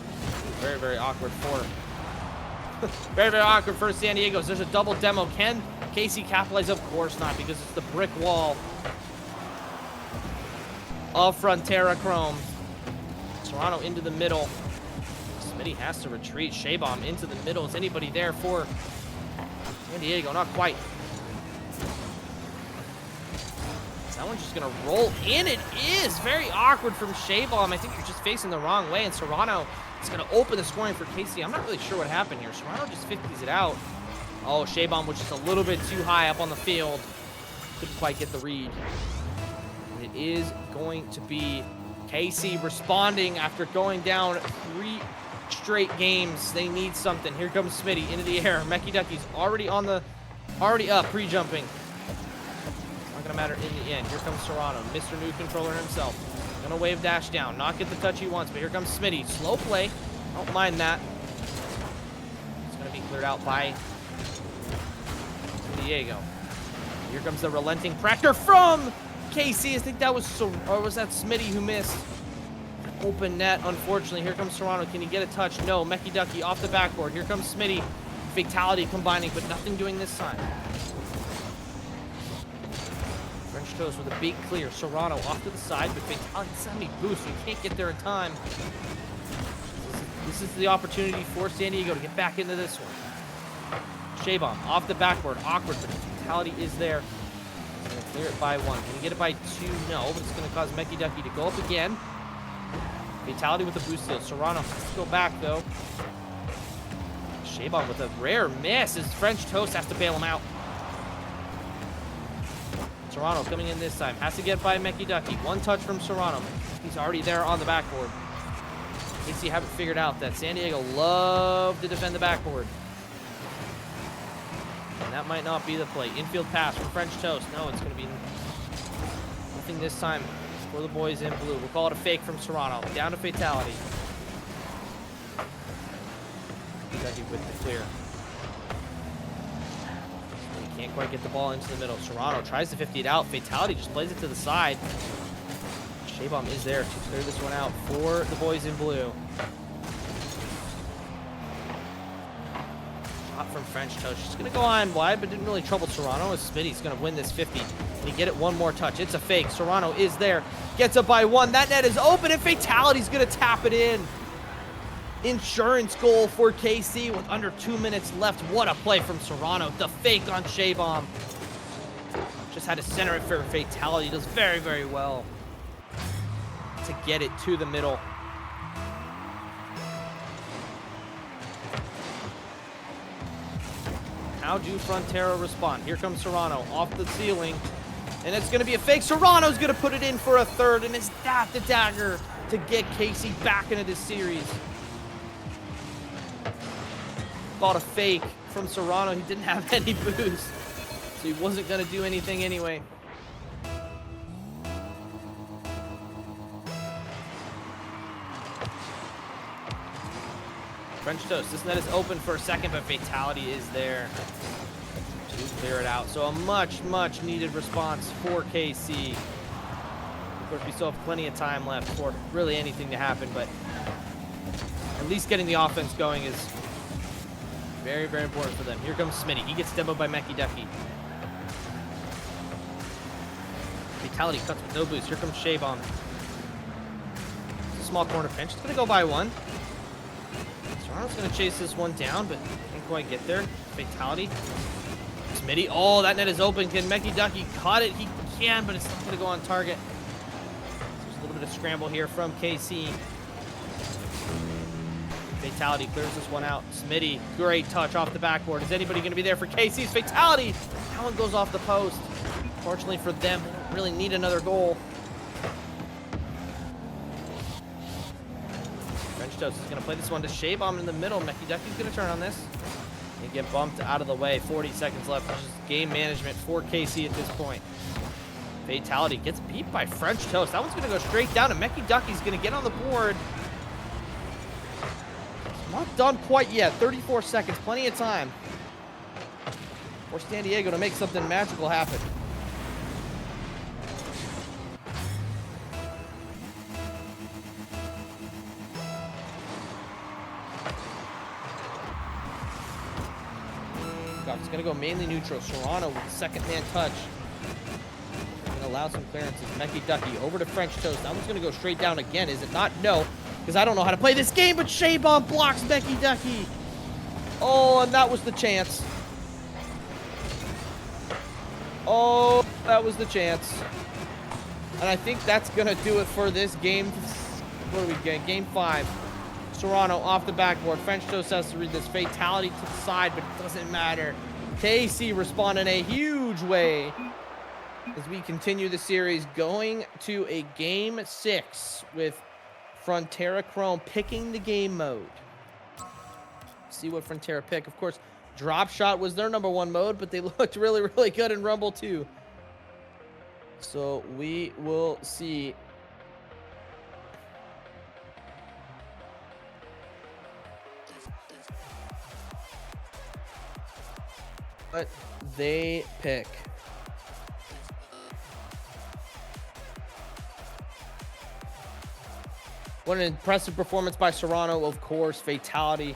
Very, very awkward for... very, very awkward for San Diego. There's a double demo. Can KC capitalize? Of course not, because it's the brick wall of Frontera Chrome. Serrano into the middle. Smitty has to retreat. Shea Bomb into the middle. Is anybody there for San Diego? Not quite. Is that one just going to roll in? It is very awkward from Shea Bomb. I think you're just facing the wrong way, and Serrano is going to open the scoring for KC. I'm not really sure what happened here. Serrano just 50s it out. Oh, Shea Bomb was just a little bit too high up on the field. Couldn't quite get the read. And it is going to be KC responding after going down 3 straight games. They need something. Here comes Smitty into the air. Mecky Ducky's already up, pre-jumping. It's not gonna matter in the end. Here comes Serrano, Mr. New Controller himself. Gonna wave dash down, not get the touch he wants, but here comes Smitty. Slow play, don't mind that. It's gonna be cleared out by San Diego. Here comes the relenting pressure from KC. I think that was, or was that Smitty who missed? Open net, unfortunately. Here comes Serrano. Can he get a touch? No. Mecky Ducky off the backboard. Here comes Smitty. Fatality combining, but nothing doing this time. French Toast with a big clear. Serrano off to the side, but Fatality semi-boost. We can't get there in time. This is the opportunity for San Diego to get back into this one. Shea Bomb off the backboard. Awkward, but Fatality is there. He's going to clear it by 1. Can he get it by 2? No, but it's going to cause Mecky Ducky to go up again. Fatality with the boost steal. Serrano has to go back, though. Shea Bomb with a rare miss as French Toast has to bail him out. Serrano coming in this time. Has to get by Mecky Ducky. 1 touch from Serrano. He's already there on the backboard. In case you haven't figured out that San Diego love to defend the backboard. And that might not be the play. Infield pass from French Toast. No, it's going to be nothing this time for the boys in blue. We'll call it a fake from Serrano. Down to Fatality. Ducky with the clear. He can't quite get the ball into the middle. Serrano tries to 50 it out. Fatality just plays it to the side. Shaybomb is there to clear this one out for the boys in blue. Shot from French Toast. She's going to go on wide, but didn't really trouble Serrano, as Smitty's going to win this 50. Can he get it one more touch? It's a fake. Serrano is there. Gets up by one. That net is open, and Fatality's going to tap it in. Insurance goal for KC with under 2 minutes left. What a play from Serrano. The fake on Shaybomb. Just had to center it for Fatality. Does very, very well to get it to the middle. How do Frontera respond? Here comes Serrano off the ceiling, and it's going to be a fake. Serrano's going to put it in for a third, and is that the dagger to get KC back into this series? Bought a fake from Serrano. He didn't have any boost, so he wasn't going to do anything anyway. French Toast. This net is open for a second, but Fatality is there to clear it out. So a much, much needed response for KC. Of course, we still have plenty of time left for really anything to happen, but at least getting the offense going is very, very important for them. Here comes Smitty. He gets demoed by Mecky Ducky. Fatality cuts with no boost. Here comes Shaybomb. Small corner pinch. It's going to go by one. Serrano's going to chase this one down, but can't quite get there. Fatality. Smitty. Oh, that net is open. Can Mecky Ducky cut it? He can, but it's not going to go on target. There's a little bit of scramble here from KC. Fatality clears this one out. Smitty, great touch off the backboard. Is anybody going to be there for KC's Fatality? That one goes off the post. Fortunately for them, they don't really need another goal. French Toast is going to play this one to Shaybomb in the middle. Mecky Ducky's going to turn on this and get bumped out of the way. 40 seconds left, which is game management for KC at this point. Fatality gets beat by French Toast. That one's going to go straight down, and Mecky Ducky's going to get on the board. Not done quite yet. 34 seconds, plenty of time for San Diego to make something magical happen. It's going to go mainly neutral. Serrano with second man touch. Going to allow some clearances. Mecky Ducky over to French Toast. That one's going to go straight down again. Is it not? No. Because I don't know how to play this game, but Shaybomb blocks Mecky Ducky. Oh, and that was the chance. Oh, that was the chance. And I think that's going to do it for this game. What do we get? Game 5. Serrano off the backboard. French Toast has to read this. Fatality to the side, but it doesn't matter. KC respond in a huge way as we continue the series, going to a game 6 with Frontera Chrome picking the game mode. See what Frontera pick. Of course, drop shot was their #1 mode, but they looked really, really good in Rumble too. So we will see. What they pick. What an impressive performance by Serrano, of course. Fatality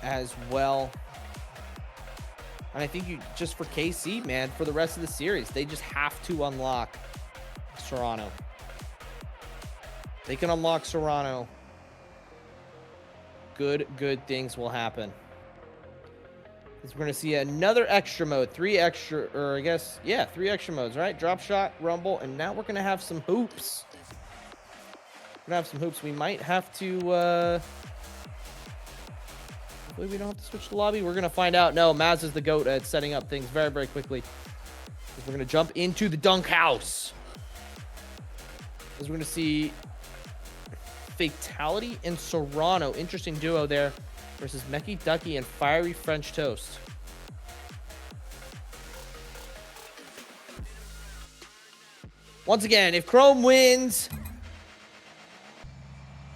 as well. And I think you just for KC, man, for the rest of the series, they just have to unlock Serrano. They can unlock Serrano. Good things will happen. We're going to see another extra mode, 3 extra, or I guess, yeah, 3 extra modes, right? Drop shot, rumble, and now we're going to have some hoops. We're going to have some hoops. We might have to, hopefully we don't have to switch the lobby. We're going to find out. No, Maz is the GOAT at setting up things very, very quickly. We're going to jump into the dunk house. As we're going to see Fatality and Serrano. Interesting duo there. Versus Mecky Ducky and Fiery French Toast. Once again, if Chrome wins,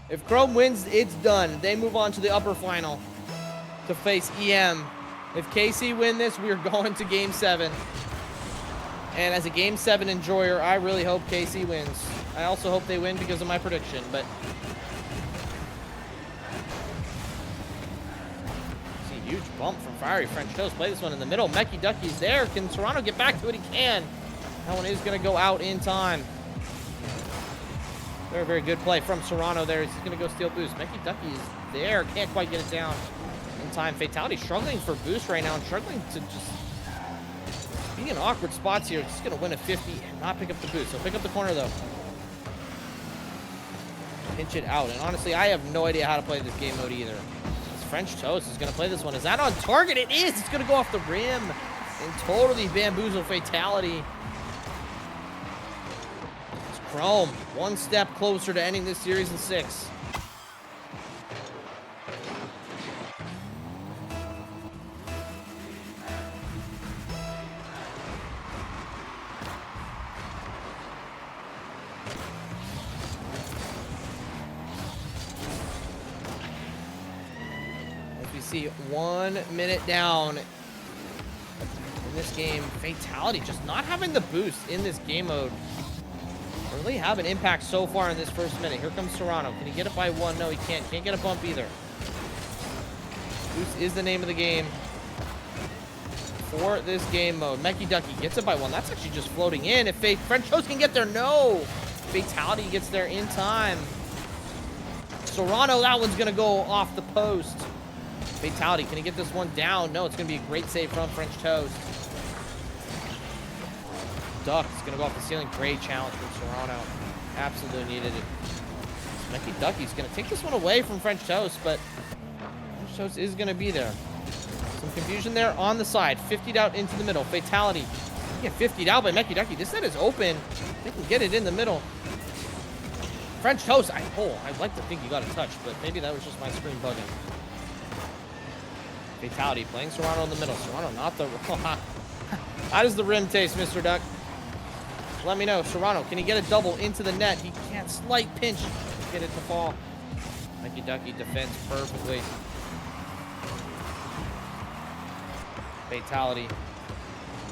it's done. They move on to the upper final. to face EM. If KC win this, we are going to Game 7. And as a Game 7 enjoyer, I really hope KC wins. I also hope they win because of my prediction, but... see, huge bump from Fiery French Toast. Play this one in the middle. Mecky Ducky's there. Can Serrano get back to it? He can. That one is going to go out in time. Very, very good play from Serrano there. He's going to go steal boost. Mecky Ducky is there. Can't quite get it down in time. Fatality struggling for boost right now and struggling to just be in awkward spots here. Just going to win a 50 and not pick up the boost. So pick up the corner, though. Pinch it out. And honestly, I have no idea how to play this game mode either. This French Toast is going to play this one. Is that on target? It is. It's going to go off the rim and totally bamboozle Fatality. Chrome, one step closer to ending this series in 6. As we see 1 minute down in this game, Fatality just not having the boost in this game mode. Really have an impact so far in this first minute. Here comes Serrano. Can he get it by 1? No, he can't. Can't get a bump either. Boost is the name of the game for this game mode. Mecky Ducky gets it by 1. That's actually just floating in. If French Toast can get there, no. Fatality gets there in time. Serrano, that one's going to go off the post. Fatality, can he get this one down? No, it's going to be a great save from French Toast. Duck is going to go off the ceiling. Great challenge from Serrano. Absolutely needed it. Mecky Ducky's going to take this one away from French Toast, but French Toast is going to be there. Some confusion there on the side. 50'd out into the middle. Fatality. Yeah, 50'd out by Mecky Ducky. This set is open. They can get it in the middle. French Toast. I'd like to think he got a touch, but maybe that was just my screen bugging. Fatality playing Serrano in the middle. Serrano not the... How does the rim taste, Mr. Duck? Let me know. Serrano, can he get a double into the net? He can't. Slight pinch. Get it to fall. Mecky Ducky defends perfectly. Fatality.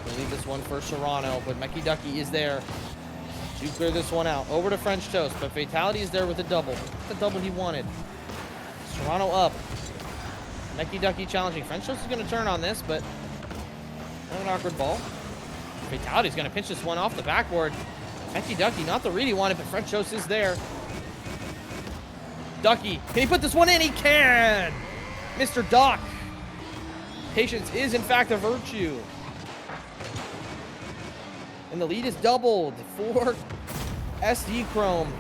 We'll leave this one for Serrano, but Mecky Ducky is there to clear this one out. Over to French Toast, but Fatality is there with a double. The double he wanted. Serrano up. Mecky Ducky challenging. French Toast is going to turn on this, but an awkward ball. Fatality's going to pinch this one off the backboard. Mecky Ducky, not the read he wanted, but French Toast is there. Ducky, can he put this one in? He can! Mr. Duck. Patience is, in fact, a virtue. And the lead is doubled for SD Chrome.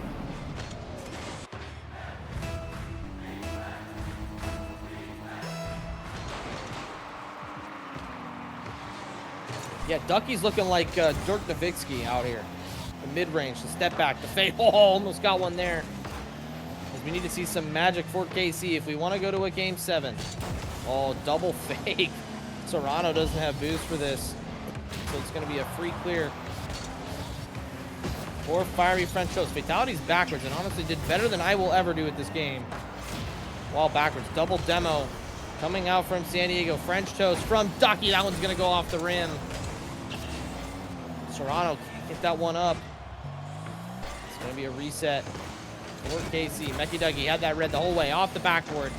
Yeah, Ducky's looking like Dirk Nowitzki out here. The mid-range, the step back, the fade. Oh, almost got one there. As we need to see some magic for KC if we want to go to a Game 7. Oh, double fake. Serrano doesn't have boost for this. So it's going to be a free clear. Or Fiery French Toast. Fatality's backwards and honestly did better than I will ever do at this game. While backwards. Double demo coming out from San Diego. French Toast from Ducky. That one's going to go off the rim. Serrano can't get that one up. It's going to be a reset for KC. Mecky Ducky had that red the whole way off the backboard.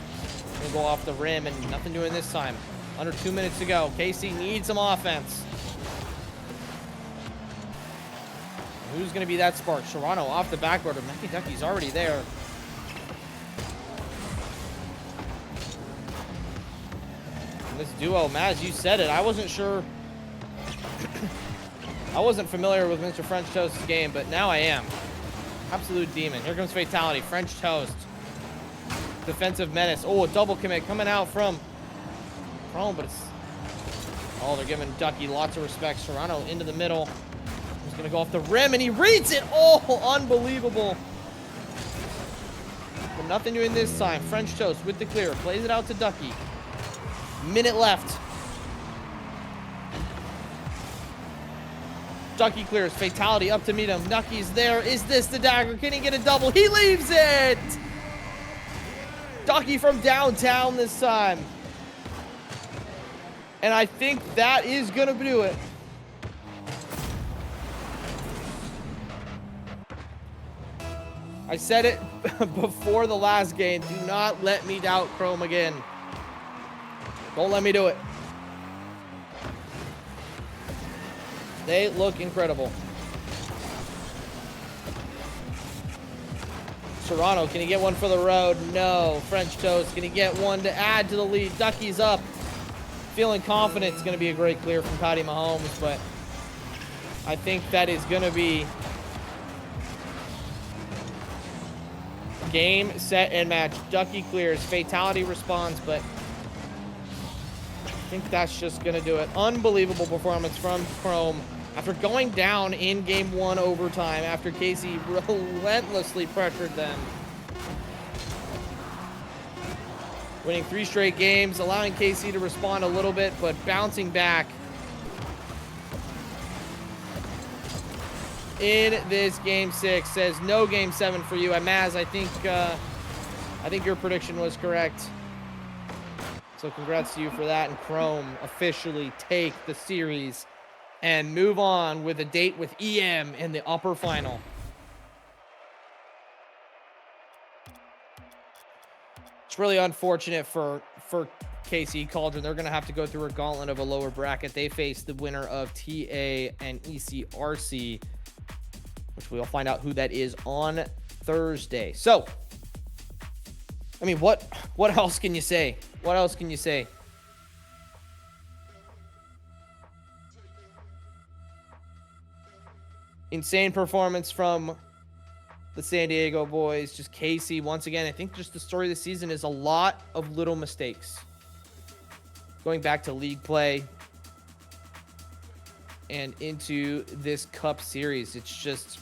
Going to go off the rim and nothing doing this time. Under 2 minutes to go. KC needs some offense. Who's going to be that spark? Serrano off the backboard, but Mecky Ducky's already there. And this duo, Maz, you said it. I wasn't sure. I wasn't familiar with Mr. French Toast's game, but now I am. Absolute demon. Here comes Fatality. French Toast. Defensive menace. Oh, a double commit coming out from Chrome, but it's... Oh, they're giving Ducky lots of respect. Serrano into the middle. He's going to go off the rim, and he reads it. Oh, unbelievable. But nothing doing this time. French Toast with the clear. Plays it out to Ducky. Minute left. Ducky clears. Fatality up to meet him. Ducky's there. Is this the dagger? Can he get a double? He leaves it! Ducky from downtown this time. And I think that is going to do it. I said it before the last game. Do not let me doubt Chrome again. Don't let me do it. They look incredible. Serrano, can he get one for the road? No. French Toast, can he get one to add to the lead? Ducky's up. Feeling confident it's going to be a great clear from Patty Mahomes, but I think that is going to be game, set, and match. Ducky clears. Fatality responds, but I think that's just going to do it. Unbelievable performance from Chrome. After going down in game 1 overtime, after Casey relentlessly pressured them. Winning 3 straight games, allowing Casey to respond a little bit, but bouncing back in this game 6. Says no game 7 for you. And Maz, I think your prediction was correct. So congrats to you for that. And Chrome officially take the series and move on with a date with EM in the upper final. It's really unfortunate for KC Cauldron. They're going to have to go through a gauntlet of a lower bracket. They face the winner of TA and ECRC, which we'll find out who that is on Thursday. So, I mean, what else can you say? What else can you say? Insane performance from the San Diego boys. Just Casey, once again, I think just the story of the season is a lot of little mistakes. Going back to league play and into this cup series, it's just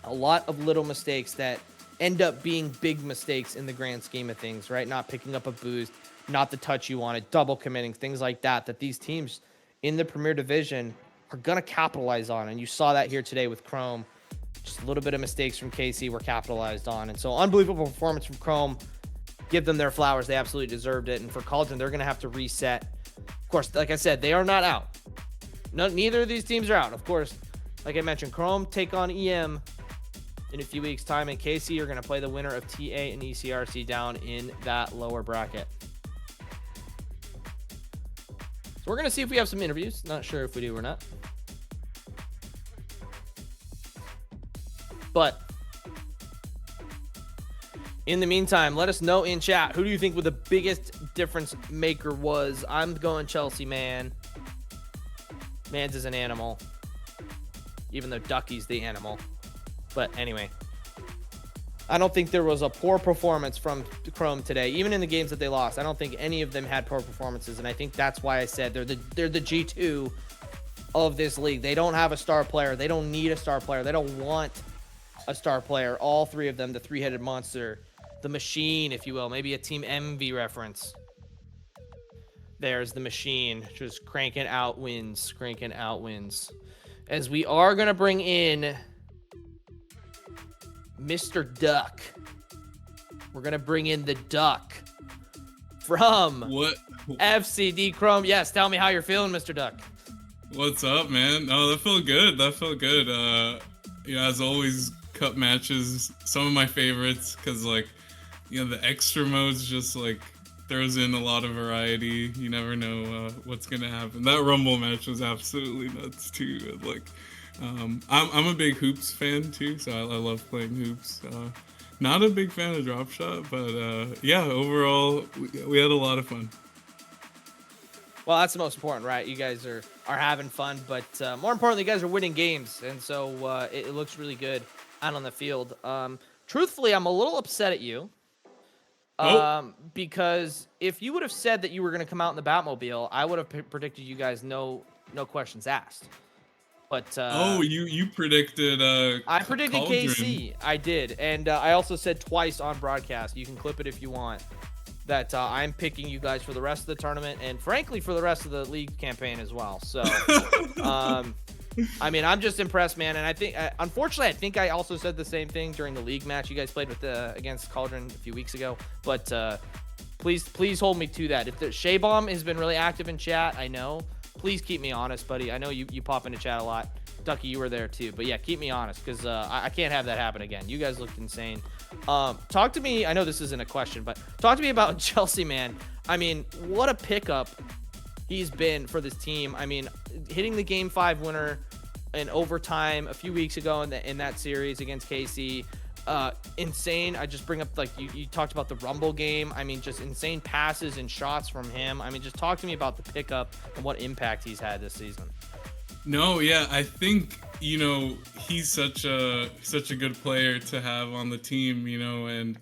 a lot of little mistakes that end up being big mistakes in the grand scheme of things, right? Not picking up a boost, not the touch you wanted, double committing, things like that, that these teams in the Premier Division are going to capitalize on. And you saw that here today with Chrome. Just a little bit of mistakes from KC were capitalized on. And so unbelievable performance from Chrome. Give them their flowers. They absolutely deserved it. And for Cauldron, they're going to have to reset. Of course, like I said, they are not out. Neither of these teams are out. Of course, like I mentioned, Chrome take on EM in a few weeks' time. And KC are going to play the winner of TA and ECRC down in that lower bracket. So we're going to see if we have some interviews. Not sure if we do or not. But in the meantime, let us know in chat. Who do you think the biggest difference maker was? I'm going Chelsea, man. Mans is an animal. Even though Ducky's the animal. But anyway. I don't think there was a poor performance from Chrome today. Even in the games that they lost, I don't think any of them had poor performances. And I think that's why I said they're the G2 of this league. They don't have a star player. They don't need a star player. They don't want a star player. All 3 of them, the 3-headed monster, the machine, if you will, maybe a Team Envy reference. There's the machine, just cranking out wins. As we are going to bring in Mr. Duck. We're going to bring in the Duck from FCD Chrome. Yes, tell me how you're feeling, Mr. Duck. What's up, man? Oh, that felt good. As always, cup matches, some of my favorites, because the extra modes just throws in a lot of variety. You never know what's gonna happen. That Rumble match was absolutely nuts too. I'm a big hoops fan too, so I love playing hoops. Not a big fan of drop shot, but overall we had a lot of fun. Well, that's the most important, right? You guys are having fun, but more importantly, you guys are winning games, and so it looks really good out on the field. Truthfully, I'm a little upset at you because if you would have said that you were going to come out in the Batmobile, I would have predicted you guys no questions asked. But you predicted I predicted Cauldron. KC. I did, and I also said twice on broadcast. You can clip it if you want. That I'm picking you guys for the rest of the tournament and frankly for the rest of the league campaign as well. So, I mean, I'm just impressed, man. And I think, unfortunately, I think I also said the same thing during the league match you guys played with against Cauldron a few weeks ago. But Please hold me to that. If the Shea Bomb has been really active in chat, I know. Please keep me honest, buddy. I know you pop into chat a lot. Ducky, you were there too. But yeah, keep me honest, because I can't have that happen again. You guys looked insane. Talk to me. I know this isn't a question, but talk to me about Chelsea, man. I mean, what a pickup he's been for this team. I mean, hitting the Game 5 winner in overtime a few weeks ago in that series against KC. Insane. I just bring up, like, you talked about the Rumble game. I mean, just insane passes and shots from him. I mean, just talk to me about the pickup and what impact he's had this season. No, yeah, I think, you know, he's such a good player to have on the team, you know, and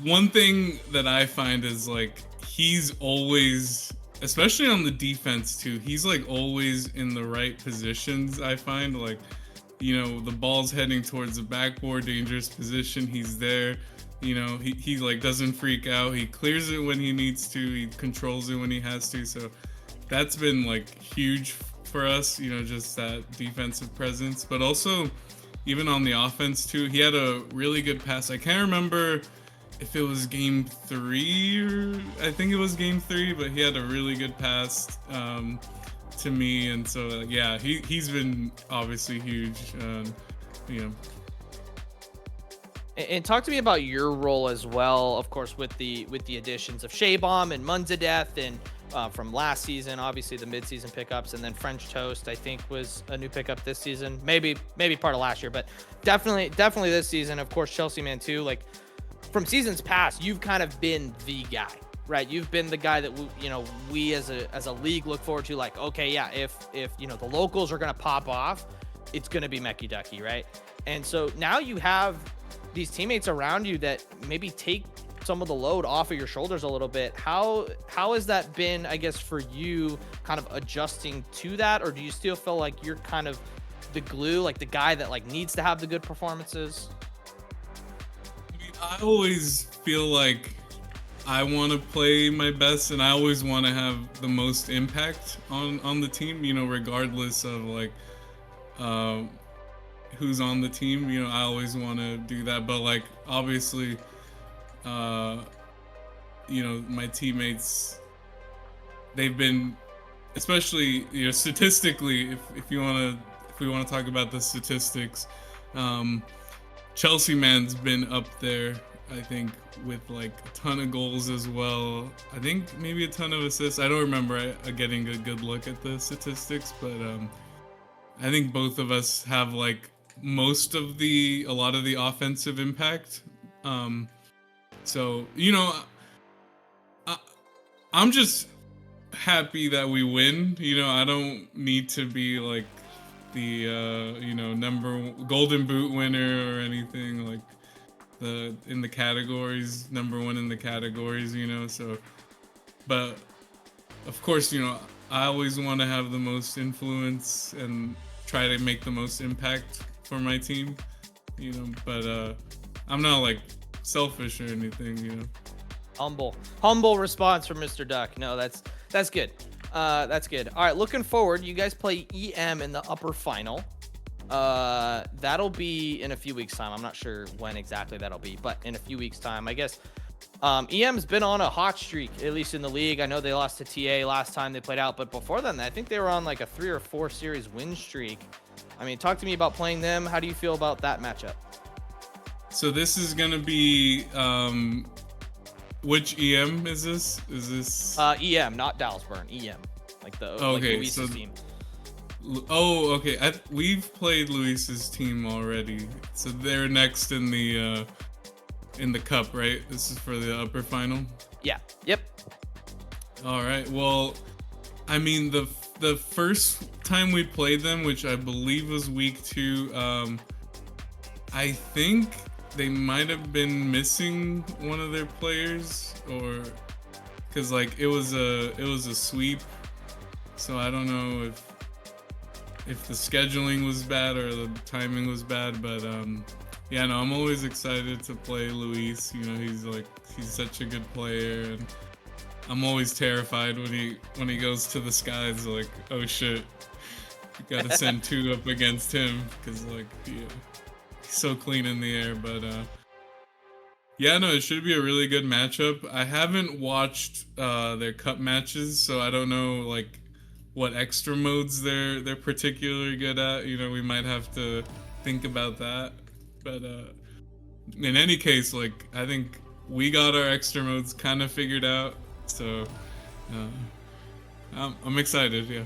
one thing that I find is, like, he's always, especially on the defense too, he's like always in the right positions. I find, like, you know, the ball's heading towards the backboard, dangerous position, he's there. You know, he like doesn't freak out. He clears it when he needs to. He controls it when he has to. So that's been like huge for us, you know, just that defensive presence. But also, even on the offense too, he had a really good pass. I can't remember if it was game 3 or I think it was game 3, but he had a really good pass to me. And so, yeah, he's been obviously huge, you know. And talk to me about your role as well, of course, with the additions of Shea Bomb and Munzadeth and from last season, obviously the midseason pickups, and then French Toast, I think, was a new pickup this season. Maybe part of last year, but definitely this season. Of course, Chelsea man too. Like, from seasons past, you've kind of been the guy, right? You've been the guy that we as a league look forward to. Like, okay, yeah, if you know the locals are gonna pop off, it's gonna be Mecky Ducky, right? And so now you have these teammates around you that maybe take some of the load off of your shoulders a little bit. How has that been, I guess, for you, kind of adjusting to that? Or do you still feel like you're kind of the glue, like the guy that like needs to have the good performances? I mean, I always feel like I want to play my best, and I always want to have the most impact on the team, you know, regardless of like who's on the team. You know, I always want to do that. But like, obviously, you know, my teammates, they've been, especially, you know, statistically, if we want to talk about the statistics, Chelsea man's been up there, I think, with like a ton of goals as well. I think maybe a ton of assists. I don't remember getting a good look at the statistics, but I think both of us have like a lot of the offensive impact. So, you know, I'm just happy that we win. You know, I don't need to be like the you know, golden boot winner or anything, like in the categories, #1 in the categories, you know. So, but of course, you know, I always want to have the most influence and try to make the most impact for my team, you know. But I'm not like selfish or anything, you know. Humble response from Mr. Duck. No, that's good. That's good. All right, looking forward. You guys play EM in the upper final. That'll be in a few weeks' time. I'm not sure when exactly that'll be, but in a few weeks' time, I guess. EM's been on a hot streak, at least in the league. I know they lost to TA last time they played out, but before then, I think they were on like a 3 or 4 series win streak. I mean, talk to me about playing them. How do you feel about that matchup? So this is gonna be which EM is this? Is this EM, not Dallasburn. EM, like the okay, like Luis's team. Oh, okay. We've played Luis's team already, so they're next in the cup, right? This is for the upper final. Yeah. Yep. All right. Well, I mean, the first time we played them, which I believe was week 2, I think they might have been missing one of their players, or because like it was a sweep, so I don't know if the scheduling was bad or the timing was bad, but yeah, no, I'm always excited to play Luis. You know, he's such a good player, and I'm always terrified when he goes to the skies, like, oh shit, you gotta send 2 up against him, because like, yeah, he's so clean in the air. But Yeah, no, it should be a really good matchup. I haven't watched their cup matches, so I don't know like what extra modes they're particularly good at. You know, we might have to think about that. But in any case, like I think we got our extra modes kind of figured out, so I'm excited. Yeah.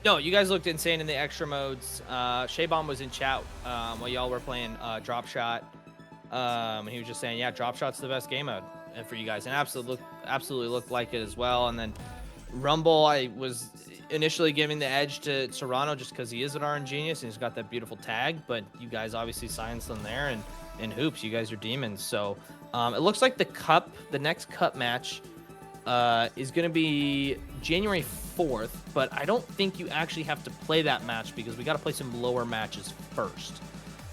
No, you guys looked insane in the extra modes. Shaybomb was in chat while y'all were playing Drop Shot. He was just saying, yeah, Drop Shot's the best game mode for you guys, and absolutely looked like it as well. And then Rumble, I was initially giving the edge to Serrano just because he is an RN genius and he's got that beautiful tag, but you guys obviously silenced them there, and in hoops, you guys are demons. So it looks like the next cup match is going to be January 4th, but I don't think you actually have to play that match because we got to play some lower matches first.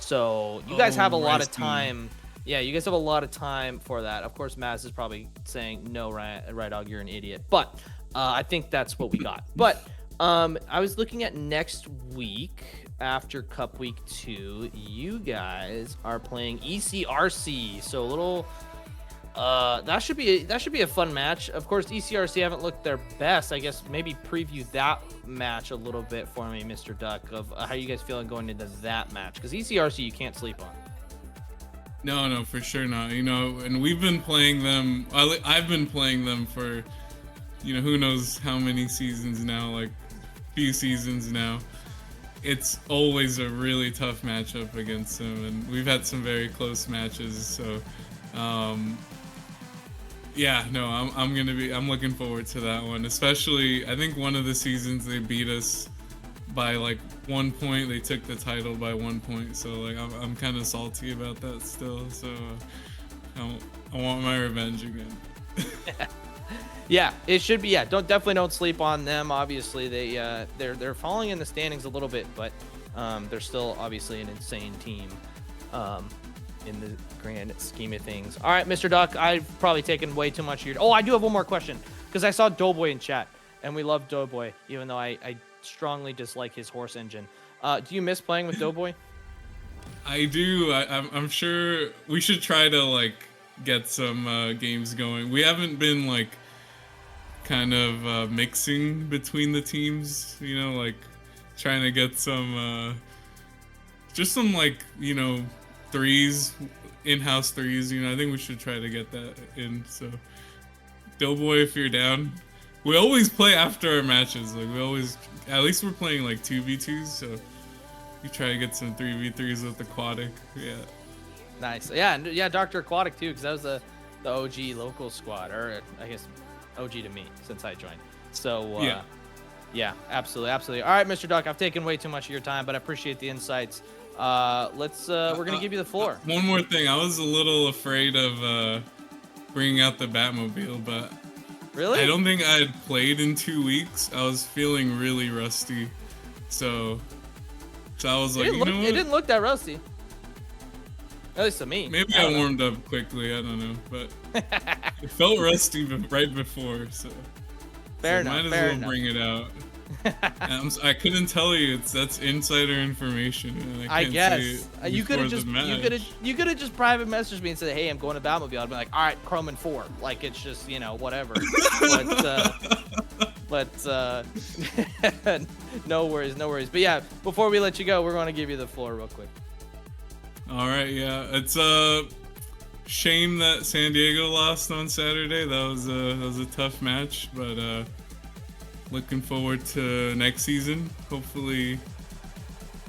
So you guys have a lot of time. Yeah, you guys have a lot of time for that. Of course, Maz is probably saying, no, Right Dog, you're an idiot. But I think that's what we got. But I was looking at next week after Cup Week 2. You guys are playing ECRC. So a little... that should be a fun match. Of course, ECRC haven't looked their best. I guess maybe preview that match a little bit for me, Mr. Duck, of how you guys feeling going into that match, because ECRC you can't sleep on. No, for sure not. You know, and we've been playing them. I've been playing them for, you know, who knows how many seasons now, like few seasons now. It's always a really tough matchup against them, and we've had some very close matches. So. Yeah, no, I'm looking forward to that one. Especially, I think one of the seasons they beat us by like 1 point. They took the title by 1 point. So like, I'm kind of salty about that still. So I want my revenge again. Yeah, it should be. Yeah, definitely don't sleep on them. Obviously, they're falling in the standings a little bit, but they're still obviously an insane team. In the grand scheme of things. All right, Mr. Duck, I've probably taken way too much of your... Oh, I do have one more question, because I saw Doughboy in chat, and we love Doughboy, even though I strongly dislike his horse engine. Do you miss playing with Doughboy? I do. I'm sure we should try to, like, get some games going. We haven't been, like, kind of mixing between the teams, you know, like, trying to get some... just some, like, you know... threes, in-house threes, you know, I think we should try to get that in. So Doughboy, if you're down, we always play after our matches, like we always, at least we're playing like 2v2s, so we try to get some 3v3s with Aquatic. Yeah, nice. Yeah, Dr. Aquatic too, because that was the OG local squad, or I guess OG to me since I joined. So yeah, absolutely. All right, Mr. Duck, I've taken way too much of your time, but I appreciate the insights. We're gonna give you the floor. One more thing, I was a little afraid of bringing out the Batmobile, but really, I don't think I had played in 2 weeks. I was feeling really rusty, so I was like, you know what? It didn't look that rusty, at least to me. Maybe I warmed up quickly. I don't know, but it felt rusty right before, so fair enough. Might as well bring it out. I couldn't tell you. That's insider information. And I guess you could have just private messaged me and said, "Hey, I'm going to Batmobile." I'd be like, "All right, Chrome and 4." Like it's just, you know, whatever. but no worries. But yeah, before we let you go, we're going to give you the floor real quick. All right, yeah, it's a shame that San Diego lost on Saturday. That was a tough match, but. Looking forward to next season. Hopefully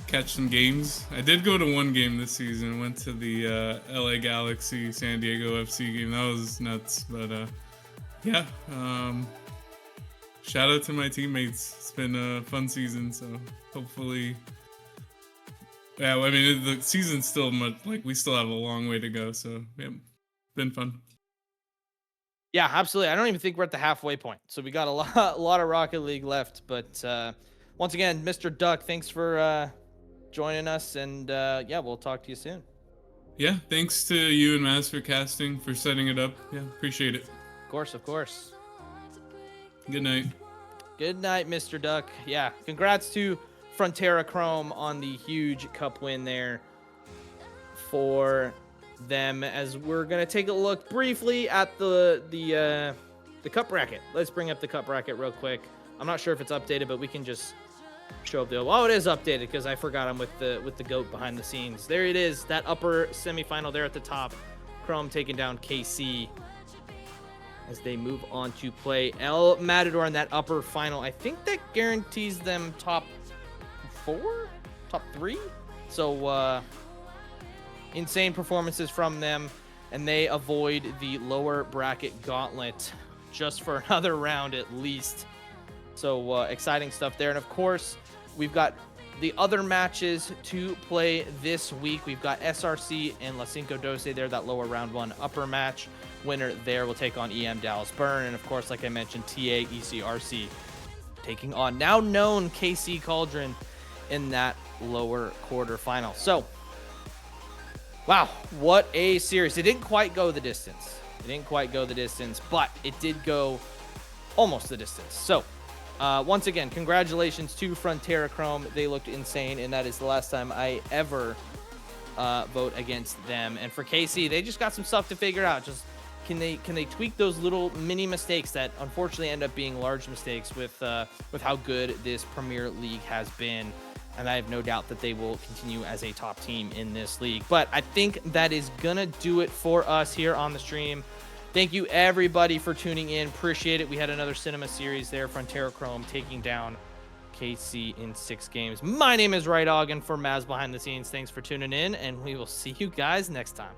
catch some games. I did go to one game this season. Went to the LA Galaxy San Diego FC game. That was nuts. But yeah, shout out to my teammates. It's been a fun season. So hopefully, yeah, I mean, the season's still much, like we still have a long way to go. So yeah, been fun. Yeah, absolutely. I don't even think we're at the halfway point. So we got a lot of Rocket League left. But once again, Mr. Duck, thanks for joining us. And yeah, we'll talk to you soon. Yeah, thanks to you and Maz for casting, for setting it up. Yeah, appreciate it. Of course. Good night. Good night, Mr. Duck. Yeah, congrats to Frontera Chrome on the huge cup win there for them, as we're gonna take a look briefly at the cup bracket. Let's bring up the cup bracket real quick. I'm not sure if it's updated, but we can just show up the. Oh, it is updated because I forgot I'm with the goat behind the scenes. There it is, that upper semifinal there at the top. Chrome taking down KC as they move on to play El Matador in that upper final. I think that guarantees them top 3. So insane performances from them, and they avoid the lower bracket gauntlet just for another round at least. So exciting stuff there. And of course, we've got the other matches to play this week. We've got SRC and La Cinco Doce there, that lower round 1 upper match. Winner there will take on EM Dallas Burn. And of course, like I mentioned, TA ECRC taking on now known KC Cauldron in that lower quarterfinal. So, wow, what a series. It didn't quite go the distance. But it did go almost the distance. So, once again, congratulations to Frontera Chrome. They looked insane, and that is the last time I ever vote against them. And for KC, they just got some stuff to figure out. Just can they tweak those little mini mistakes that unfortunately end up being large mistakes with how good this Premier League has been. And I have no doubt that they will continue as a top team in this league. But I think that is gonna do it for us here on the stream. Thank you, everybody, for tuning in. Appreciate it. We had another cinema series there. Frontera Chrome taking down KC in 6 games. My name is Right Og, and for Maz behind the scenes, thanks for tuning in, and we will see you guys next time.